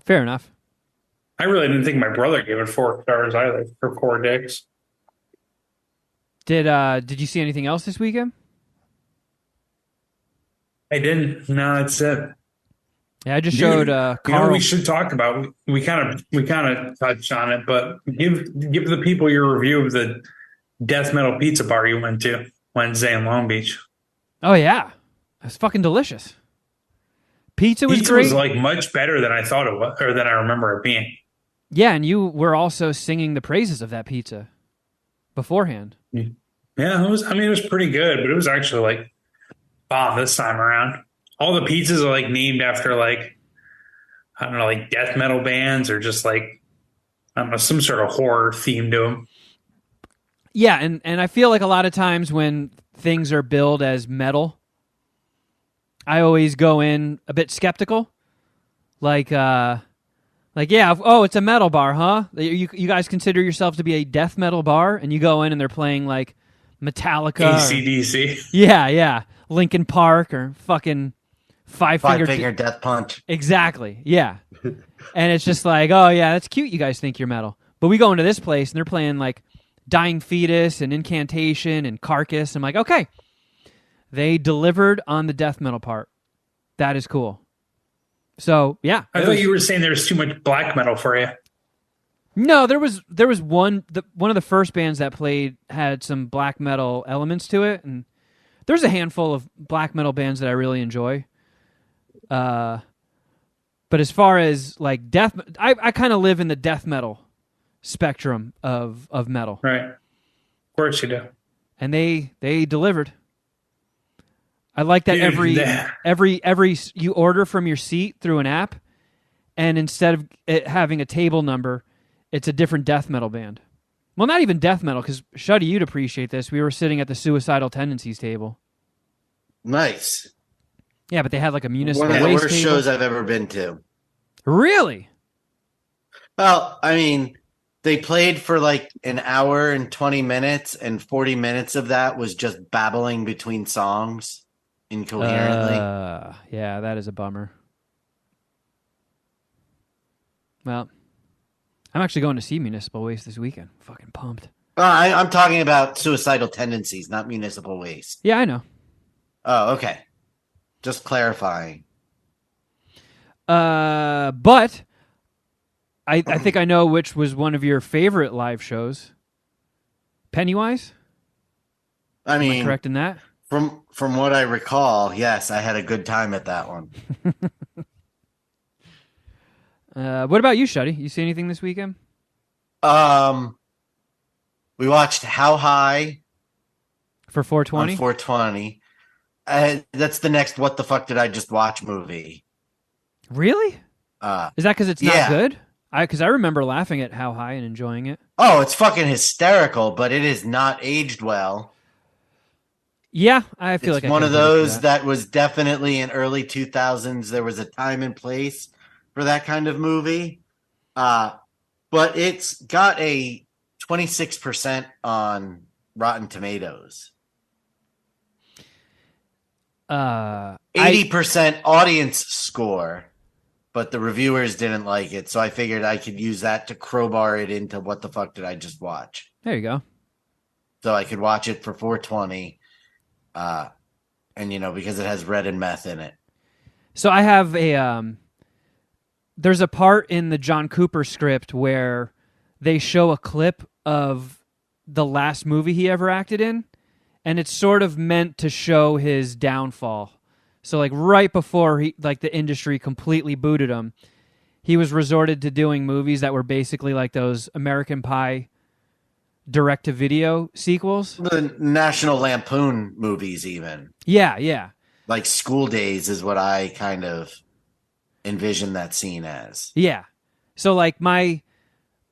Fair enough. I really didn't think my brother gave it 4 stars either for 4 dicks. Did you see anything else this weekend? I didn't. No, that's it. Yeah, I just showed Carl. We should talk about. We kind of touched on it, but give the people your review of the death metal pizza bar you went to Wednesday in Long Beach. Oh yeah, it was fucking delicious. Pizza was great. Was like much better than I thought it was, or than I remember it being. Yeah, and you were also singing the praises of that pizza beforehand. Yeah, it was. I mean, it was pretty good, but it was actually like bomb this time around. All the pizzas are like named after like, I don't know, like death metal bands or just like, I don't know, some sort of horror theme to them. Yeah, and I feel like a lot of times when things are billed as metal, I always go in a bit skeptical. Like yeah, oh, it's a metal bar, huh? You guys consider yourself to be a death metal bar, and you go in and they're playing like Metallica, AC/DC. Yeah, Linkin Park or fucking Five Finger Death Punch. Exactly, yeah. And it's just like, oh yeah, that's cute. You guys think you're metal, but we go into this place and they're playing like Dying Fetus and Incantation and Carcass. I'm like, okay, they delivered on the death metal part. That is cool. So yeah, I thought you were saying there was too much black metal for you. No, there was one of the first bands that played had some black metal elements to it, and there's a handful of black metal bands that I really enjoy. But as far as like death, I kind of live in the death metal spectrum of metal. Right. Of course you do. And they delivered. I like that. Dude, every you order from your seat through an app, and instead of it having a table number, it's a different death metal band. Well, not even death metal, because Shuddy, you'd appreciate this. We were sitting at the Suicidal Tendencies table. Nice. Yeah, but they had like a municipal One of the waste worst table. shows I've ever been to. Really? Well, I mean, they played for like an hour and 20 minutes, and 40 minutes of that was just babbling between songs incoherently. Yeah, that is a bummer. Well, I'm actually going to see Municipal Waste this weekend. Fucking pumped. I'm talking about Suicidal Tendencies, not Municipal Waste. Yeah, I know. Oh, okay. Just clarifying. But I think I know which was one of your favorite live shows. Pennywise? I Am I mean, correct in that? from what I recall, yes, I had a good time at that one. What about you, Shuddy? You see anything this weekend? We watched How High For on 420? 420. That's the next What the Fuck Did I Just Watch movie. Really? Is that because it's not yeah. good? Because I remember laughing at How High and enjoying it. Oh, it's fucking hysterical, but it is not aged well. Yeah, I feel It's like I one can of agree with those that was definitely in early 2000s. There was a time and place for that kind of movie. But it's got a 26% on Rotten Tomatoes. 80% audience score, but the reviewers didn't like it. So I figured I could use that to crowbar it into What the Fuck Did I Just Watch? There you go. So I could watch it for 420. And because it has red and meth in it. So I have there's a part in the John Cooper script where they show a clip of the last movie he ever acted in, and it's sort of meant to show his downfall. So like right before the industry completely booted him, he was resorted to doing movies that were basically like those American Pie direct-to-video sequels. The National Lampoon movies even. Yeah. Like School Days is what I kind of envision that scene as. Yeah. So like my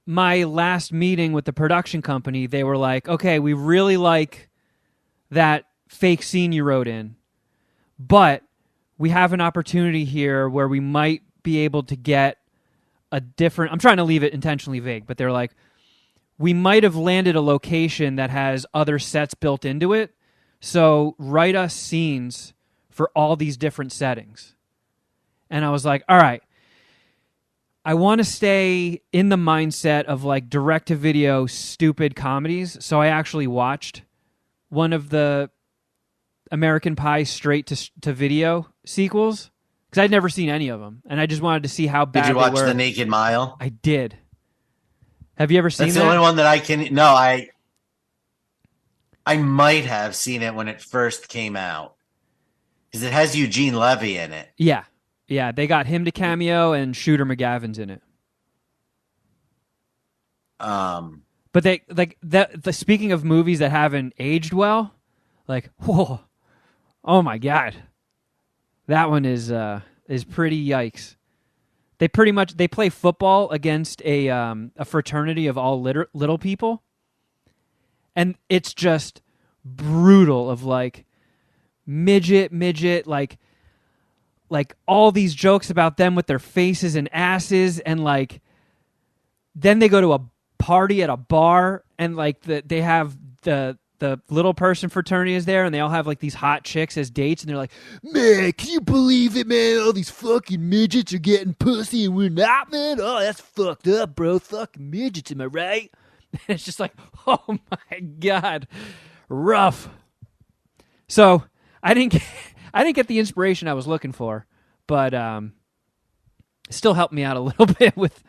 last meeting with the production company, they were like, okay, we really like that fake scene you wrote in, but we have an opportunity here where we might be able to get a different... I'm trying to leave it intentionally vague, but they're like, we might have landed a location that has other sets built into it, so write us scenes for all these different settings. And I was like, all right, I want to stay in the mindset of like direct-to-video stupid comedies, so I actually watched one of the American Pie straight-to-video sequels, because I'd never seen any of them, and I just wanted to see how bad Did you watch they were. The Naked Mile? I did. Have you ever seen that? That's the only one that I can... No, I might have seen it when it first came out. Because it has Eugene Levy in it. Yeah. They got him to cameo, and Shooter McGavin's in it. But they speaking of movies that haven't aged well, like whoa, oh my god, that one is pretty yikes. They play football against a fraternity of all little people, and it's just brutal. Of like midget, like all these jokes about them with their faces and asses, and like then they go to a party at a bar, and like they have the little person fraternity is there, and they all have like these hot chicks as dates, and they're like, man, can you believe it, man? All these fucking midgets are getting pussy and we're not, man. Oh, that's fucked up, bro. Fucking midgets, am I right? And it's just like, oh my god, rough. So I didn't get the inspiration I was looking for, but it still helped me out a little bit with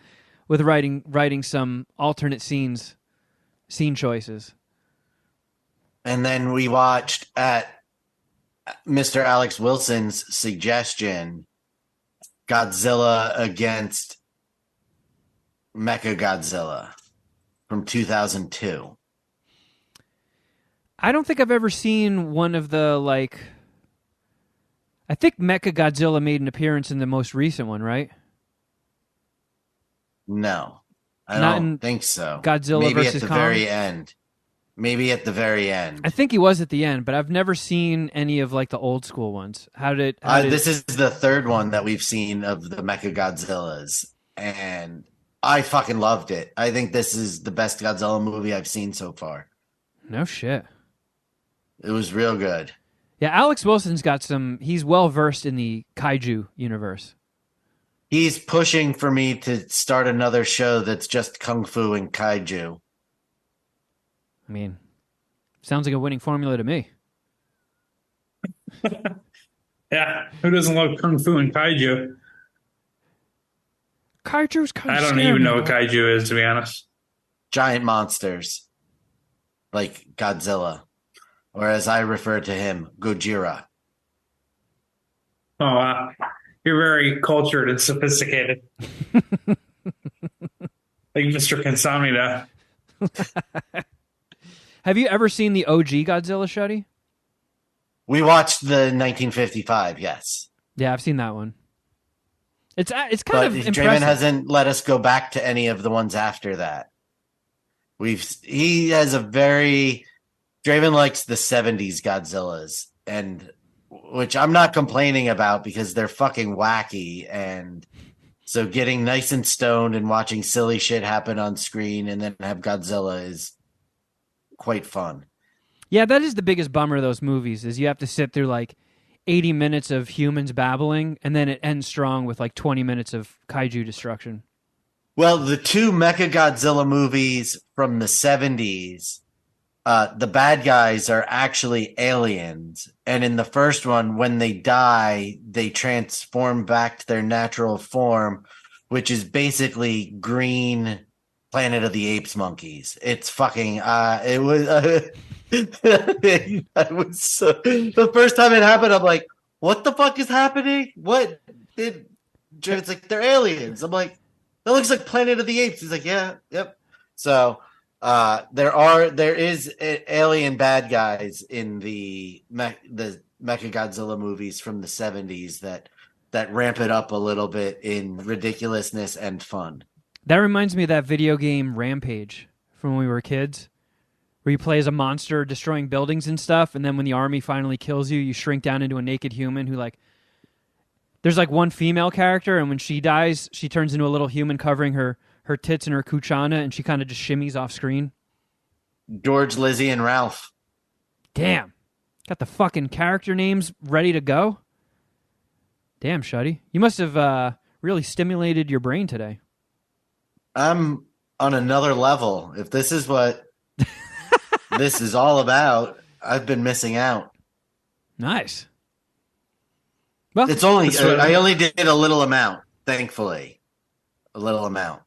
writing some alternate scene choices. And then we watched, at Mr. Alex Wilson's suggestion, Godzilla against Mechagodzilla from 2002. I don't think I've ever seen one of the, like... I think Mechagodzilla made an appearance in the most recent one, right? No, I Not don't in think so. Godzilla Maybe versus at the Kong? very end. Maybe at the very end. I think he was at the end, but I've never seen any of like the old school ones. This is the third one that we've seen of the Mechagodzillas, and I fucking loved it. I think this is the best Godzilla movie I've seen so far. No shit. It was real good. Yeah, Alex Wilson's got he's well versed in the kaiju universe. He's pushing for me to start another show that's just kung fu and kaiju. I mean, sounds like a winning formula to me. Yeah, who doesn't love Kung Fu and Kaiju? Kaiju's kind I of don't even know what kaiju is, to be honest. Giant monsters like Godzilla, or as I refer to him, Gojira. Oh, wow. You're very cultured and sophisticated. Like Mr. Kansamida. Have you ever seen the OG Godzilla, Shuddy? We watched the 1955, yes. Yeah, I've seen that one. It's kind But of Draven impressive. hasn't let us go back to any of the ones after that. He has a very Draven likes the 70s Godzillas, and which I'm not complaining about because they're fucking wacky, and so getting nice and stoned and watching silly shit happen on screen and then have Godzilla is quite fun. Yeah, that is the biggest bummer of those movies is you have to sit through like 80 minutes of humans babbling, and then it ends strong with like 20 minutes of kaiju destruction. Well, the two Mecha Godzilla movies from the 70s, the bad guys are actually aliens. And in the first one, when they die, they transform back to their natural form, which is basically green Planet of the Apes monkeys. It's fucking, it was, I was so, the first time it happened, I'm like, what the fuck is happening? What did, it's like, they're aliens. I'm like, that looks like Planet of the Apes. He's like, yeah, yep. So there is alien bad guys in the Mechagodzilla movies from the 70s that ramp it up a little bit in ridiculousness and fun. That reminds me of that video game Rampage from when we were kids, where you play as a monster destroying buildings and stuff, and then when the army finally kills you, you shrink down into a naked human who like there's like one female character, and when she dies, she turns into a little human covering her tits and her kuchana, and she kind of just shimmies off screen. George, Lizzie, and Ralph. Damn. Got the fucking character names ready to go? Damn, Shuddy. You must have really stimulated your brain today. I'm on another level. If this is what this is all about, I've been missing out. Nice. Well, It's only I only did a little amount, thankfully. A little amount.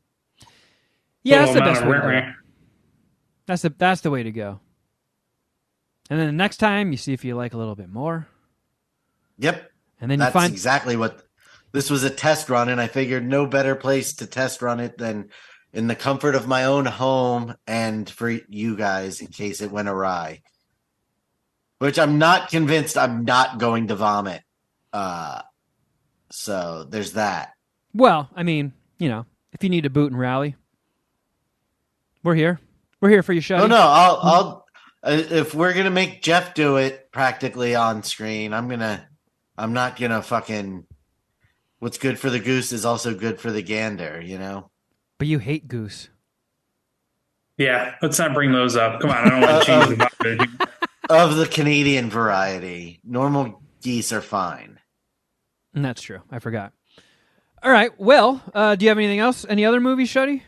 yeah, that's the Full best amount way of to go. That's the way to go. And then the next time, you see if you like a little bit more. Yep. And then That's you find exactly what this was, a test run, and I figured no better place to test run it than in the comfort of my own home and for you guys in case it went awry. Which I'm not convinced I'm not going to vomit. So there's that. well, I mean, you know, if you need a boot and rally, we're here. We're here for you, Shuddy. No, I'll if we're gonna make Jeff do it practically on screen, I'm not gonna fucking. What's good for the goose is also good for the gander, you know. But you hate Goose. Yeah, let's not bring those up. Come on, I don't want to change the topic. Of the Canadian variety, normal geese are fine. And that's true. I forgot. All right. Well, do you have anything else? Any other movies, Shuddy?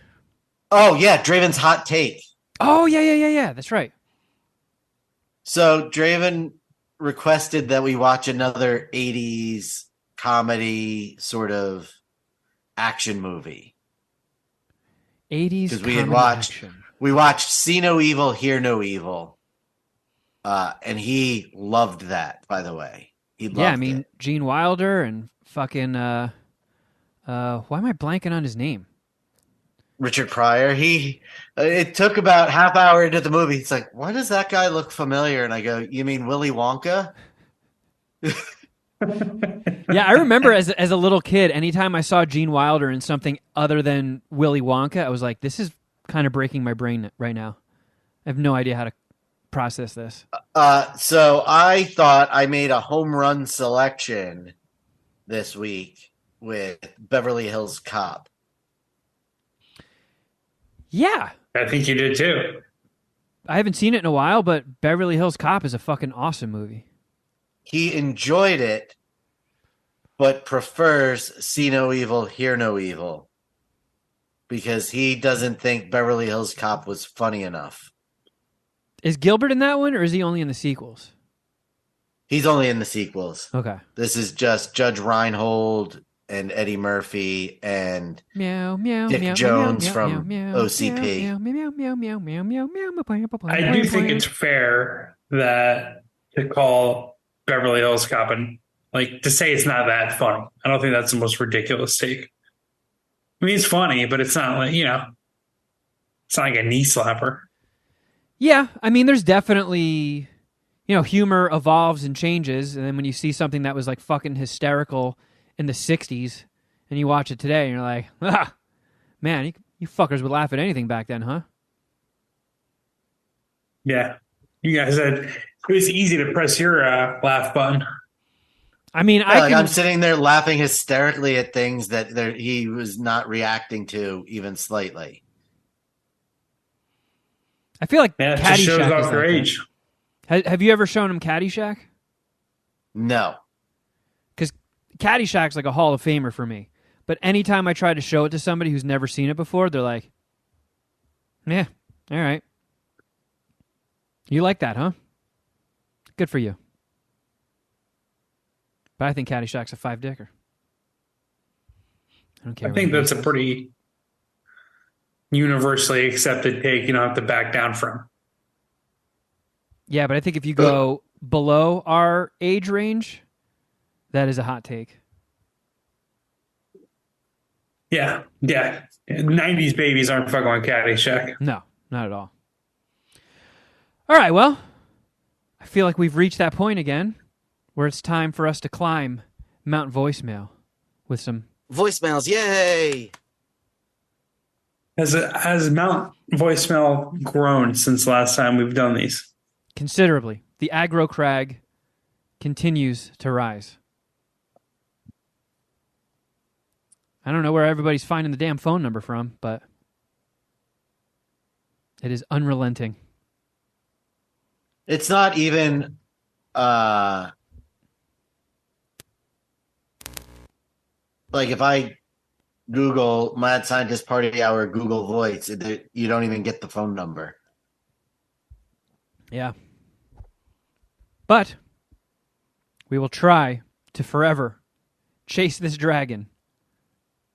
Oh yeah, Draven's hot take. Oh, yeah. That's right. So Draven requested that we watch another 80s comedy sort of action movie. 80s 'Cause we had comedy watched- action. We watched See No Evil, Hear No Evil. And he loved that, by the way. He loved Yeah, I mean, it. Gene Wilder and fucking, why am I blanking on his name? Richard Pryor. It took about half hour into the movie. It's like, why does that guy look familiar? And I go, you mean Willy Wonka? Yeah, I remember as a little kid, anytime I saw Gene Wilder in something other than Willy Wonka, I was like, this is kind of breaking my brain right now. I have no idea how to process this. So I thought I made a home run selection this week with Beverly Hills Cop. Yeah, I think you did too. I haven't seen it in a while, but Beverly Hills Cop is a fucking awesome movie. He enjoyed it, but prefers See No Evil, Hear No Evil, because he doesn't think Beverly Hills Cop was funny enough. Is Gilbert in that one, or is he only in the sequels? He's only in the sequels. Okay. This is just Judge Reinhold and Eddie Murphy and Meow meow Dick meow Jones meow, from meow, OCP. Meow meow meow meow meow meow meow meow. I do think it's fair that to call Beverly Hills Cop and like to say it's not that funny. I don't think that's the most ridiculous take. I mean, it's funny, but it's not like, it's not like a knee slapper. Yeah, I mean, there's definitely, humor evolves and changes, and then when you see something that was like fucking hysterical in the '60s, and you watch it today, and you're like, man, you fuckers would laugh at anything back then, huh? Yeah. You guys said it was easy to press your laugh button. I mean, Yeah, I can. I'm sitting there laughing hysterically at things that he was not reacting to even slightly. I feel like Yeah, it just shows Caddyshack is off like your that. age. Have you ever shown him Caddyshack? No. Because Caddyshack's like a Hall of Famer for me. But anytime I try to show it to somebody who's never seen it before, they're like, yeah, all right. You like that, huh? Good for you. But I think Caddyshack's a 5-dicker. I don't care. I what think anybody that's a says. pretty universally accepted take you don't have to back down from. Yeah, but I think if you go below our age range, that is a hot take. Yeah. 90s babies aren't fucking with Caddyshack. No, not at all. All right, well, I feel like we've reached that point again where it's time for us to climb Mount Voicemail with some... Voicemails, yay! Has Mount Voicemail grown since last time we've done these? Considerably. The aggro crag continues to rise. I don't know where everybody's finding the damn phone number from, but it is unrelenting. It's not even like if I Google Mad Scientist Party Hour Google Voice, you don't even get the phone number. Yeah. But we will try to forever chase this dragon.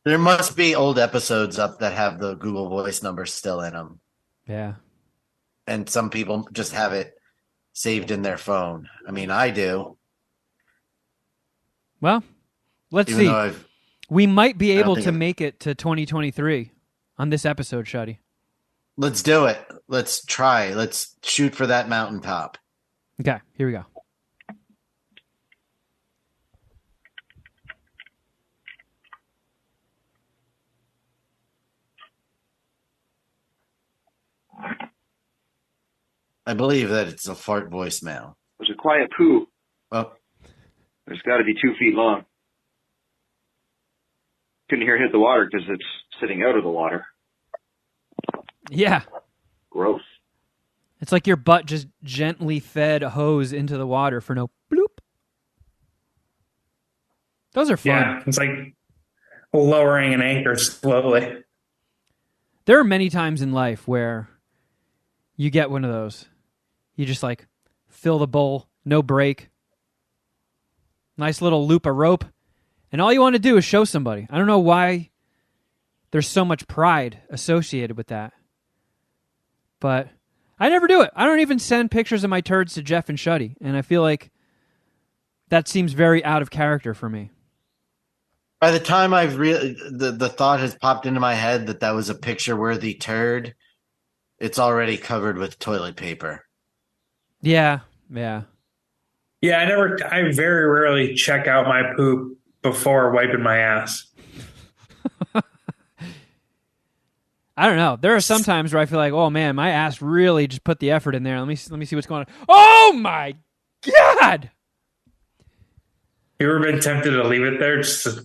There must be old episodes up that have the Google Voice number still in them. Yeah. And some people just have it saved in their phone. I mean, I do. Well, let's Even see. though We might be don't able think to I've- make it to 2023 on this episode, Shuddy. Let's do it. Let's try. Let's shoot for that mountaintop. Okay, here we go. I believe that it's a fart voicemail. There's a quiet poo. Oh, There's got to be 2 feet long. Couldn't hear it hit the water because it's sitting out of the water. Yeah. Gross. It's like your butt just gently fed a hose into the water for no bloop. Those are fun. Yeah. It's like lowering an anchor slowly. There are many times in life where you get one of those. You just like fill the bowl, no break, nice little loop of rope, and all you want to do is show somebody. I don't know why there's so much pride associated with that. But I never do it. I don't even send pictures of my turds to Jeff and Shuddy, and I feel like that seems very out of character for me. by the time the thought has popped into my head that was a picture-worthy turd, it's already covered with toilet paper. Yeah. Yeah, I very rarely check out my poop before wiping my ass. I don't know. There are some times where I feel like, oh man, my ass really just put the effort in there. Let me see what's going on. Oh my God! You ever been tempted to leave it there just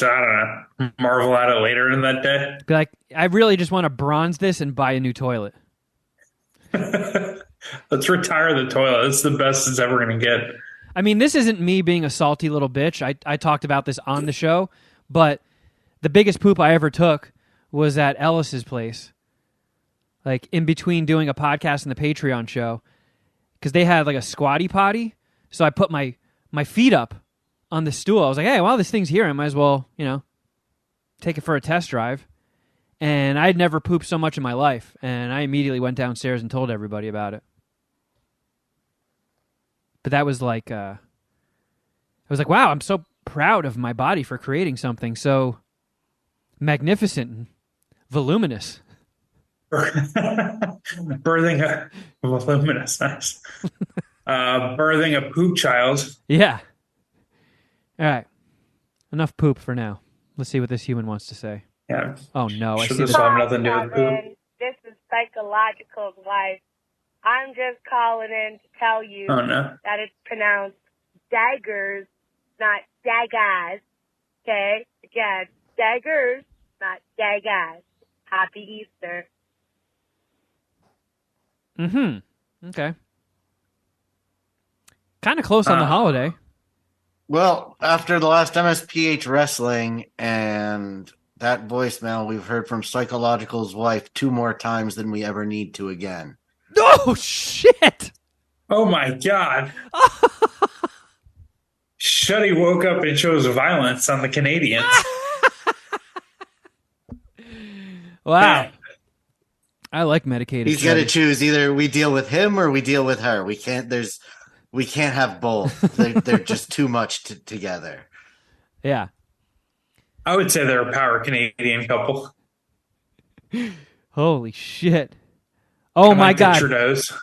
I don't know, marvel at it later in that day? Be like, I really just want to bronze this and buy a new toilet. Let's retire the toilet. It's the best it's ever going to get. I mean, this isn't me being a salty little bitch. I talked about this on the show, but the biggest poop I ever took was at Ellis's place. Like, in between doing a podcast and the Patreon show. Because they had, like, a squatty potty. So I put my feet up on the stool. I was like, hey, while this thing's here, I might as well, take it for a test drive. And I'd never pooped so much in my life. And I immediately went downstairs and told everybody about it. But that was like, I was like, wow, I'm so proud of my body for creating something so magnificent and voluminous. Birthing a voluminous, nice. Birthing a poop child. Yeah. All right. Enough poop for now. Let's see what this human wants to say. Yeah. Oh, no. I Should see this the... have nothing to do with poop? Kevin, this is Psychological's wife. I'm just calling in to tell you Oh, no. that it's pronounced daggers, not daggers. Okay? Again, daggers, not daggers. Happy Easter. Mm-hmm. Okay. Kind of close on the holiday. Well, after the last MSPH Wrestling and that voicemail, we've heard from Psychological's wife 2 more times than we ever need to again. Oh, shit! Oh, my God. Shuddy woke up and chose violence on the Canadians. Wow. I like medicated. He's got to Shuddy. choose either we deal with him or we deal with her. We can't have both. They're just too much together. Yeah. I would say they're a power Canadian couple. Holy shit. Oh, my Like the God. Trudeaus.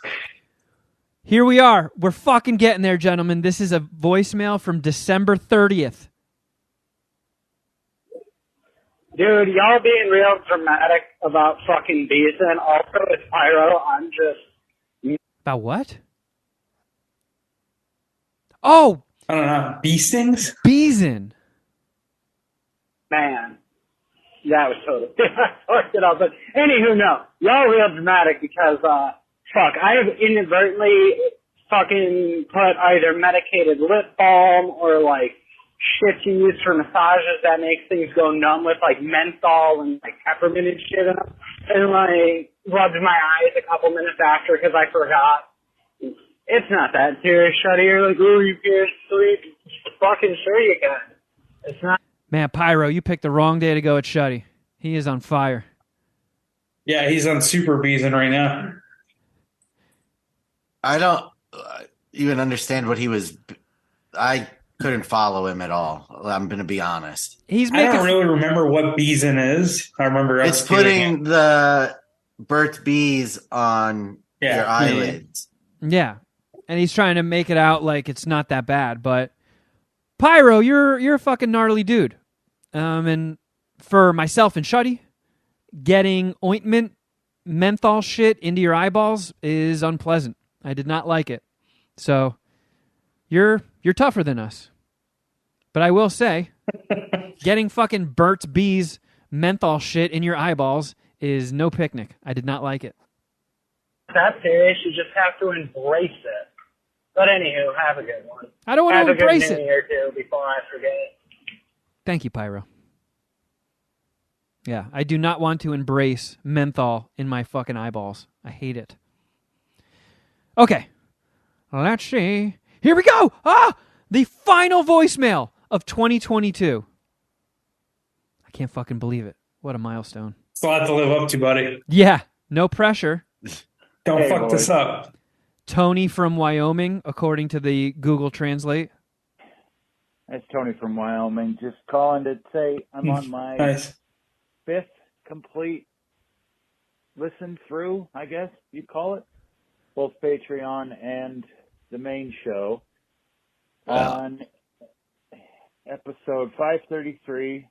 Here we are. We're fucking getting there, gentlemen. This is a voicemail from December 30th. Dude, y'all being real dramatic about fucking bees, and also with Pyro, I'm just... About what? Oh, I don't know. Bee stings? Beeson. Man, that was totally... I fucked it up, but anywho, no. Y'all real dramatic because, fuck, I have inadvertently fucking put either medicated lip balm or, like, shit you use for massages that makes things go numb with, like, menthol and, like, peppermint and shit in them. And, like, rubbed my eyes a couple minutes after because I forgot. It's not that serious, Shuddy. You're like, oh, you can't sleep. Fucking sure you can. It's not. Man, Pyro, you picked the wrong day to go at Shuddy. He is on fire. Yeah, he's on Super Beeson right now. I don't even understand what he was. I couldn't follow him at all. I'm going to be honest. He's I making don't really remember what Beeson is. I remember It's us doing putting it. the Burt's Bees on your eyelids. Yeah. And he's trying to make it out like it's not that bad, but Pyro, you're a fucking gnarly dude. And for myself and Shuddy, getting ointment menthol shit into your eyeballs is unpleasant. I did not like it. So you're tougher than us. But I will say, getting fucking Burt's Bees menthol shit in your eyeballs is no picnic. I did not like it. That serious. You just have to embrace it. But anywho, have a good one. I don't want Have to a good embrace New it. Year too before I forget. Thank you, Pyro. Yeah, I do not want to embrace menthol in my fucking eyeballs. I hate it. Okay, let's see. Here we go! The final voicemail of 2022. I can't fucking believe it. What a milestone. It's a lot to live up to, buddy. Yeah, no pressure. Don't Hey, fuck boys. this up. Tony from Wyoming, according to the Google Translate. That's Tony from Wyoming. Just calling to say I'm on my Nice. 5th complete listen through, I guess you'd call it, both Patreon and the main show. On episode 533,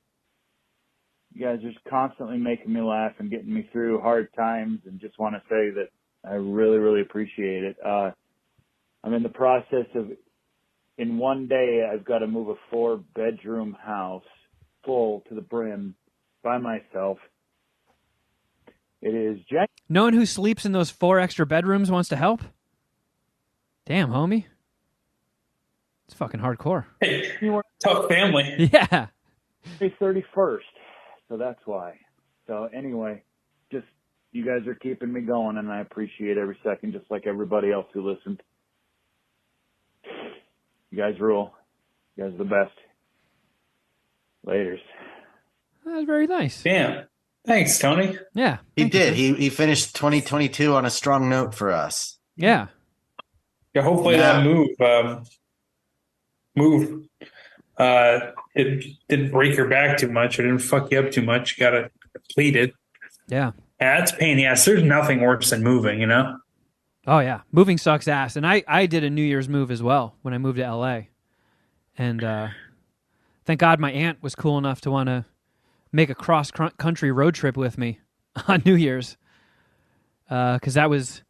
you guys are just constantly making me laugh and getting me through hard times, and just want to say that I really, really appreciate it. I'm in the process of, in one day, I've got to move a 4-bedroom house full to the brim by myself. It is No one who sleeps in those 4 extra bedrooms wants to help? Damn, homie. It's fucking hardcore. Hey, tough family. Yeah. January 31st, so that's why. So anyway, just you guys are keeping me going, and I appreciate every second, just like everybody else who listened. You guys rule. You guys are the best. Laters. That was very nice. Damn. Thanks, Tony. Yeah. He thank you, did. sir. He finished 2022 on a strong note for us. Yeah. Yeah, hopefully Yeah. that move it didn't break your back too much or didn't fuck you up too much. You got it completed. Yeah. Yeah, it's a pain in the ass. There's nothing worse than moving, you know? Oh, yeah. Moving sucks ass. And I did a New Year's move as well when I moved to L.A. And thank God my aunt was cool enough to want to make a cross-country road trip with me on New Year's. Because that was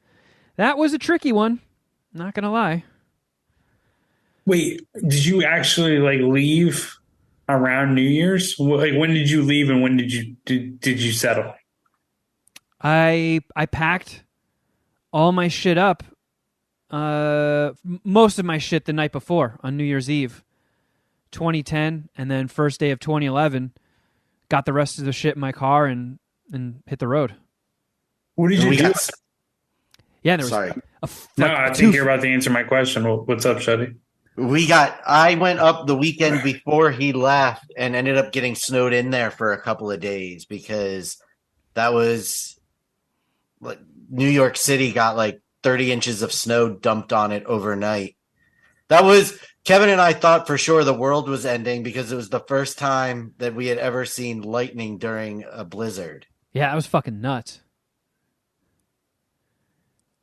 a tricky one. Not going to lie. Wait, did you actually like leave around New Year's? Like when did you leave and when did you settle? I packed all my shit up, most of my shit the night before on New Year's Eve, 2010, and then first day of 2011, got the rest of the shit in my car and hit the road. What did you We do? got- Yeah, there was Sorry. No, I think you're about to answer my question. What's up, Shuddy? I went up the weekend before he left and ended up getting snowed in there for a couple of days because that was like New York City got like 30 inches of snow dumped on it overnight. That was Kevin and I thought for sure the world was ending because it was the first time that we had ever seen lightning during a blizzard. Yeah, that was fucking nuts.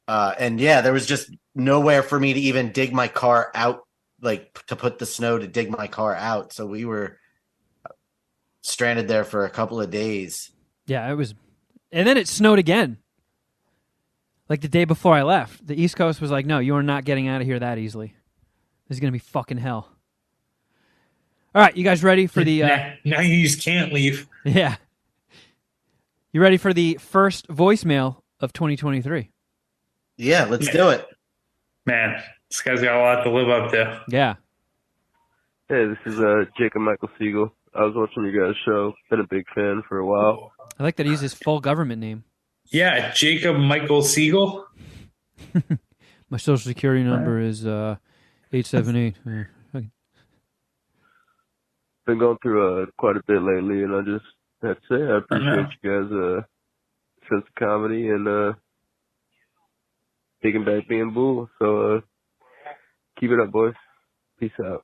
And yeah, there was just nowhere for me to even dig my car out, like to put the snow to dig my car out. So we were stranded there for a couple of days. Yeah, it was. And then it snowed again. Like the day before I left. The East Coast was like, no, you are not getting out of here that easily. This is going to be fucking hell. All right, you guys ready for the... now you just can't leave. Yeah. You ready for the first voicemail of 2023? Yeah, let's do it. Man, this guy's got a lot to live up to. Yeah. Hey, this is Jacob Michael Siegel. I was watching your guys' show. Been a big fan for a while. I like that he used his full government name. Yeah, Jacob Michael Siegel. My social security number is 878. Been going through quite a bit lately, and I just have to say I appreciate you guys' sense of comedy and taking back being bull. So keep it up, boys. Peace out.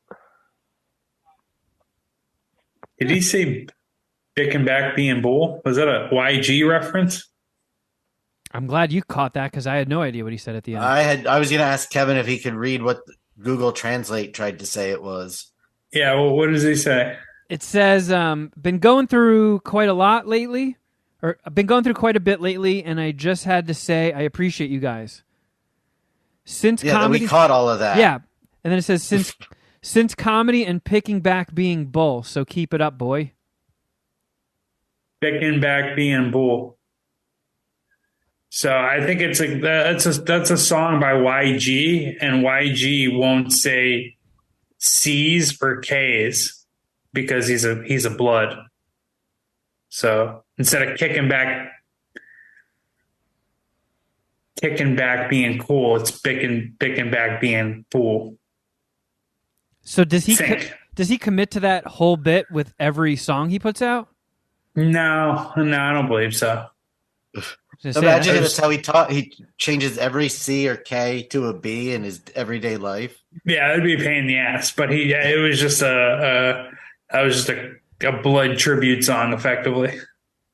Did he say picking back being bull? Was that a YG reference? I'm glad you caught that because I had no idea what he said at the end. I was going to ask Kevin if he could read what Google Translate tried to say it was. Yeah, well, what does he say? It says, been going through quite a lot lately, or I've been going through quite a bit lately, and I just had to say I appreciate you guys. Since Yeah, comedy, we caught all of that. yeah, and then it says since comedy and picking back being bull, so keep it up, boy. Picking back being bull. So I think it's like that's a song by YG, and YG won't say C's or K's because he's a blood. So instead of kicking back being cool, it's picking back being fool. So does he commit to that whole bit with every song he puts out? No, I don't believe so. Imagine that's how he taught. He changes every C or K to a B in his everyday life. Yeah, it'd be a pain in the ass. But it was just a blood tribute song, effectively.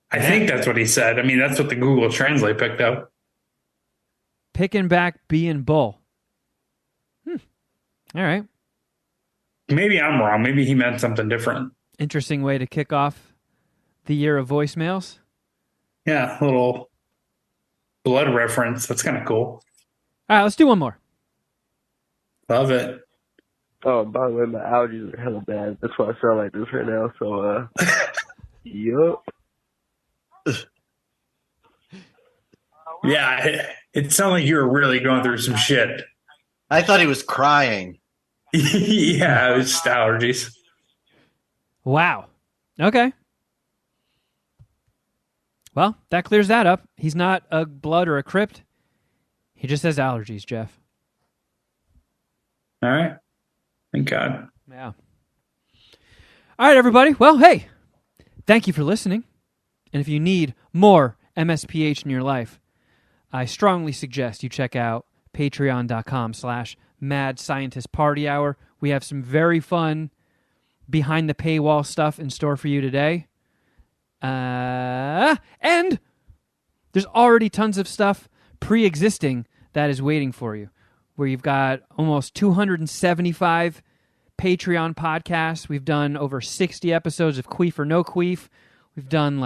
I think that's what he said. I mean, that's what the Google Translate picked up. Picking back being bull. All right. Maybe I'm wrong. Maybe he meant something different. Interesting way to kick off the year of voicemails. Yeah, a little blood reference. That's kind of cool. All right, let's do one more. Love it. Oh, by the way, my allergies are hella bad. That's why I sound like this right now. So, yup. Yeah, it sounded like you were really going through some shit. I thought he was crying. Yeah, it was just allergies. Wow. Okay. Well, that clears that up. He's not a blood or a crypt. He just has allergies, Jeff. All right. Thank God. Yeah. All right, everybody. Well, hey, thank you for listening. And if you need more MSPH in your life, I strongly suggest you check out patreon.com/Mad Scientist Party Hour. We have some very fun behind the paywall stuff in store for you today. And there's already tons of stuff pre-existing that is waiting for you, where you've got almost 275 Patreon podcasts. We've done over 60 episodes of Queef or No Queef. We've done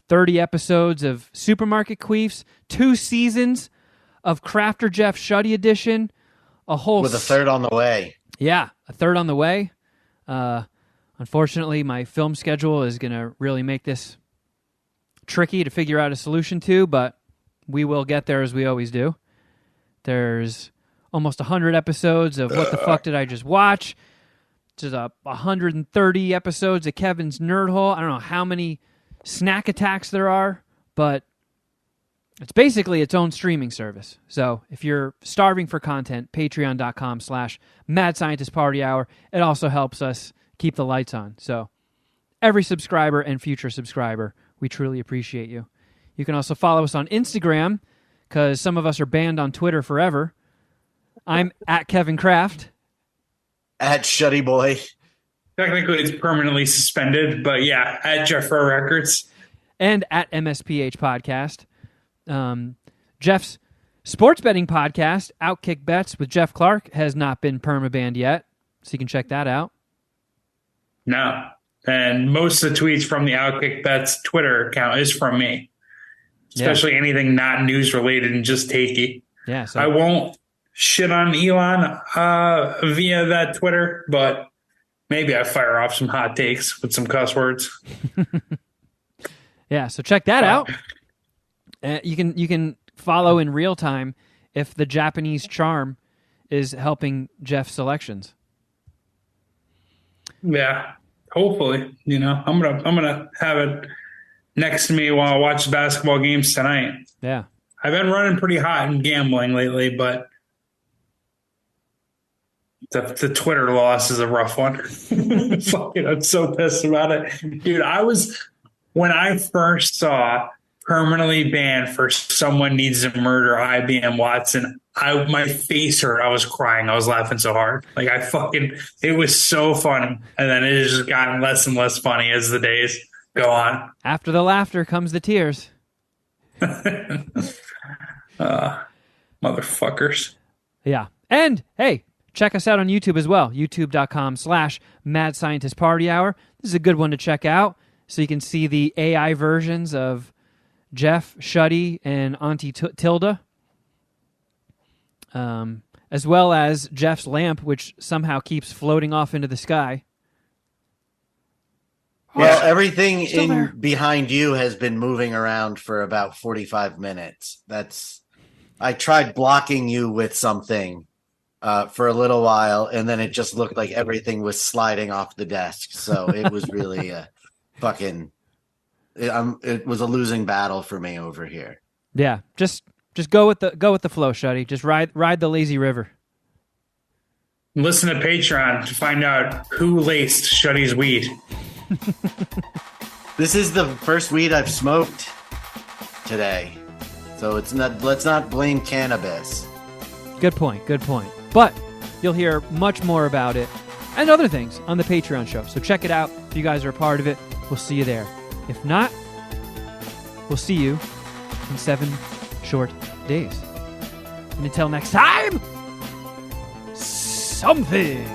30 episodes of Supermarket Queefs, 2 seasons of Crafter Jeff Shuddy Edition, a whole... With a third on the way. Yeah, a third on the way. Unfortunately, my film schedule is going to really make this tricky to figure out a solution to, but we will get there as we always do. There's almost 100 episodes of What the Fuck Did I Just Watch? There's 130 episodes of Kevin's Nerd Hole. I don't know how many snack attacks there are, but it's basically its own streaming service. So if you're starving for content, patreon.com/Mad Scientist Party Hour. It also helps us keep the lights on. So every subscriber and future subscriber, we truly appreciate you. You can also follow us on Instagram, because some of us are banned on Twitter forever. I'm at Kevin Kraft. At Shuddy Boy. Technically, it's permanently suspended, but yeah, at Jeffro Records. And at MSPH Podcast. Jeff's sports betting podcast, Outkick Bets with Jeff Clark, has not been permabanned yet, so you can check that out. No. And most of the tweets from the Outkick Bets Twitter account is from me. Especially anything not news related and just takey. Yeah, so I won't shit on Elon via that Twitter, but maybe I fire off some hot takes with some cuss words. Yeah, so check that out. You can follow in real time if the Japanese charm is helping Jeff's selections. Yeah, hopefully. I'm gonna have it next to me while I watch the basketball games tonight. Yeah, I've been running pretty hot in gambling lately, but the Twitter loss is a rough one. Fucking, I'm so pissed about it, dude. When I first saw permanently banned for Someone Needs to Murder IBM Watson, my face hurt. I was crying. I was laughing so hard. It was so funny. And then it has just gotten less and less funny as the days go on. After the laughter comes the tears. Motherfuckers. Yeah. And, hey, check us out on YouTube as well. YouTube.com/Mad Scientist Party Hour. This is a good one to check out, so you can see the AI versions of Jeff, Shuddy, and Auntie Tilda, as well as Jeff's lamp, which somehow keeps floating off into the sky. Well, everything behind you has been moving around for about 45 minutes. I tried blocking you with something for a little while, and then it just looked like everything was sliding off the desk. So it was really it was a losing battle for me over here. Yeah, just go with the flow, Shuddy. Just ride the lazy river. Listen to Patreon to find out who laced Shuddy's weed. This is the first weed I've smoked today, so let's not blame cannabis. Good point. But you'll hear much more about it and other things on the Patreon show. So check it out. If you guys are a part of it, we'll see you there. If not, we'll see you in 7 short days. And until next time, something.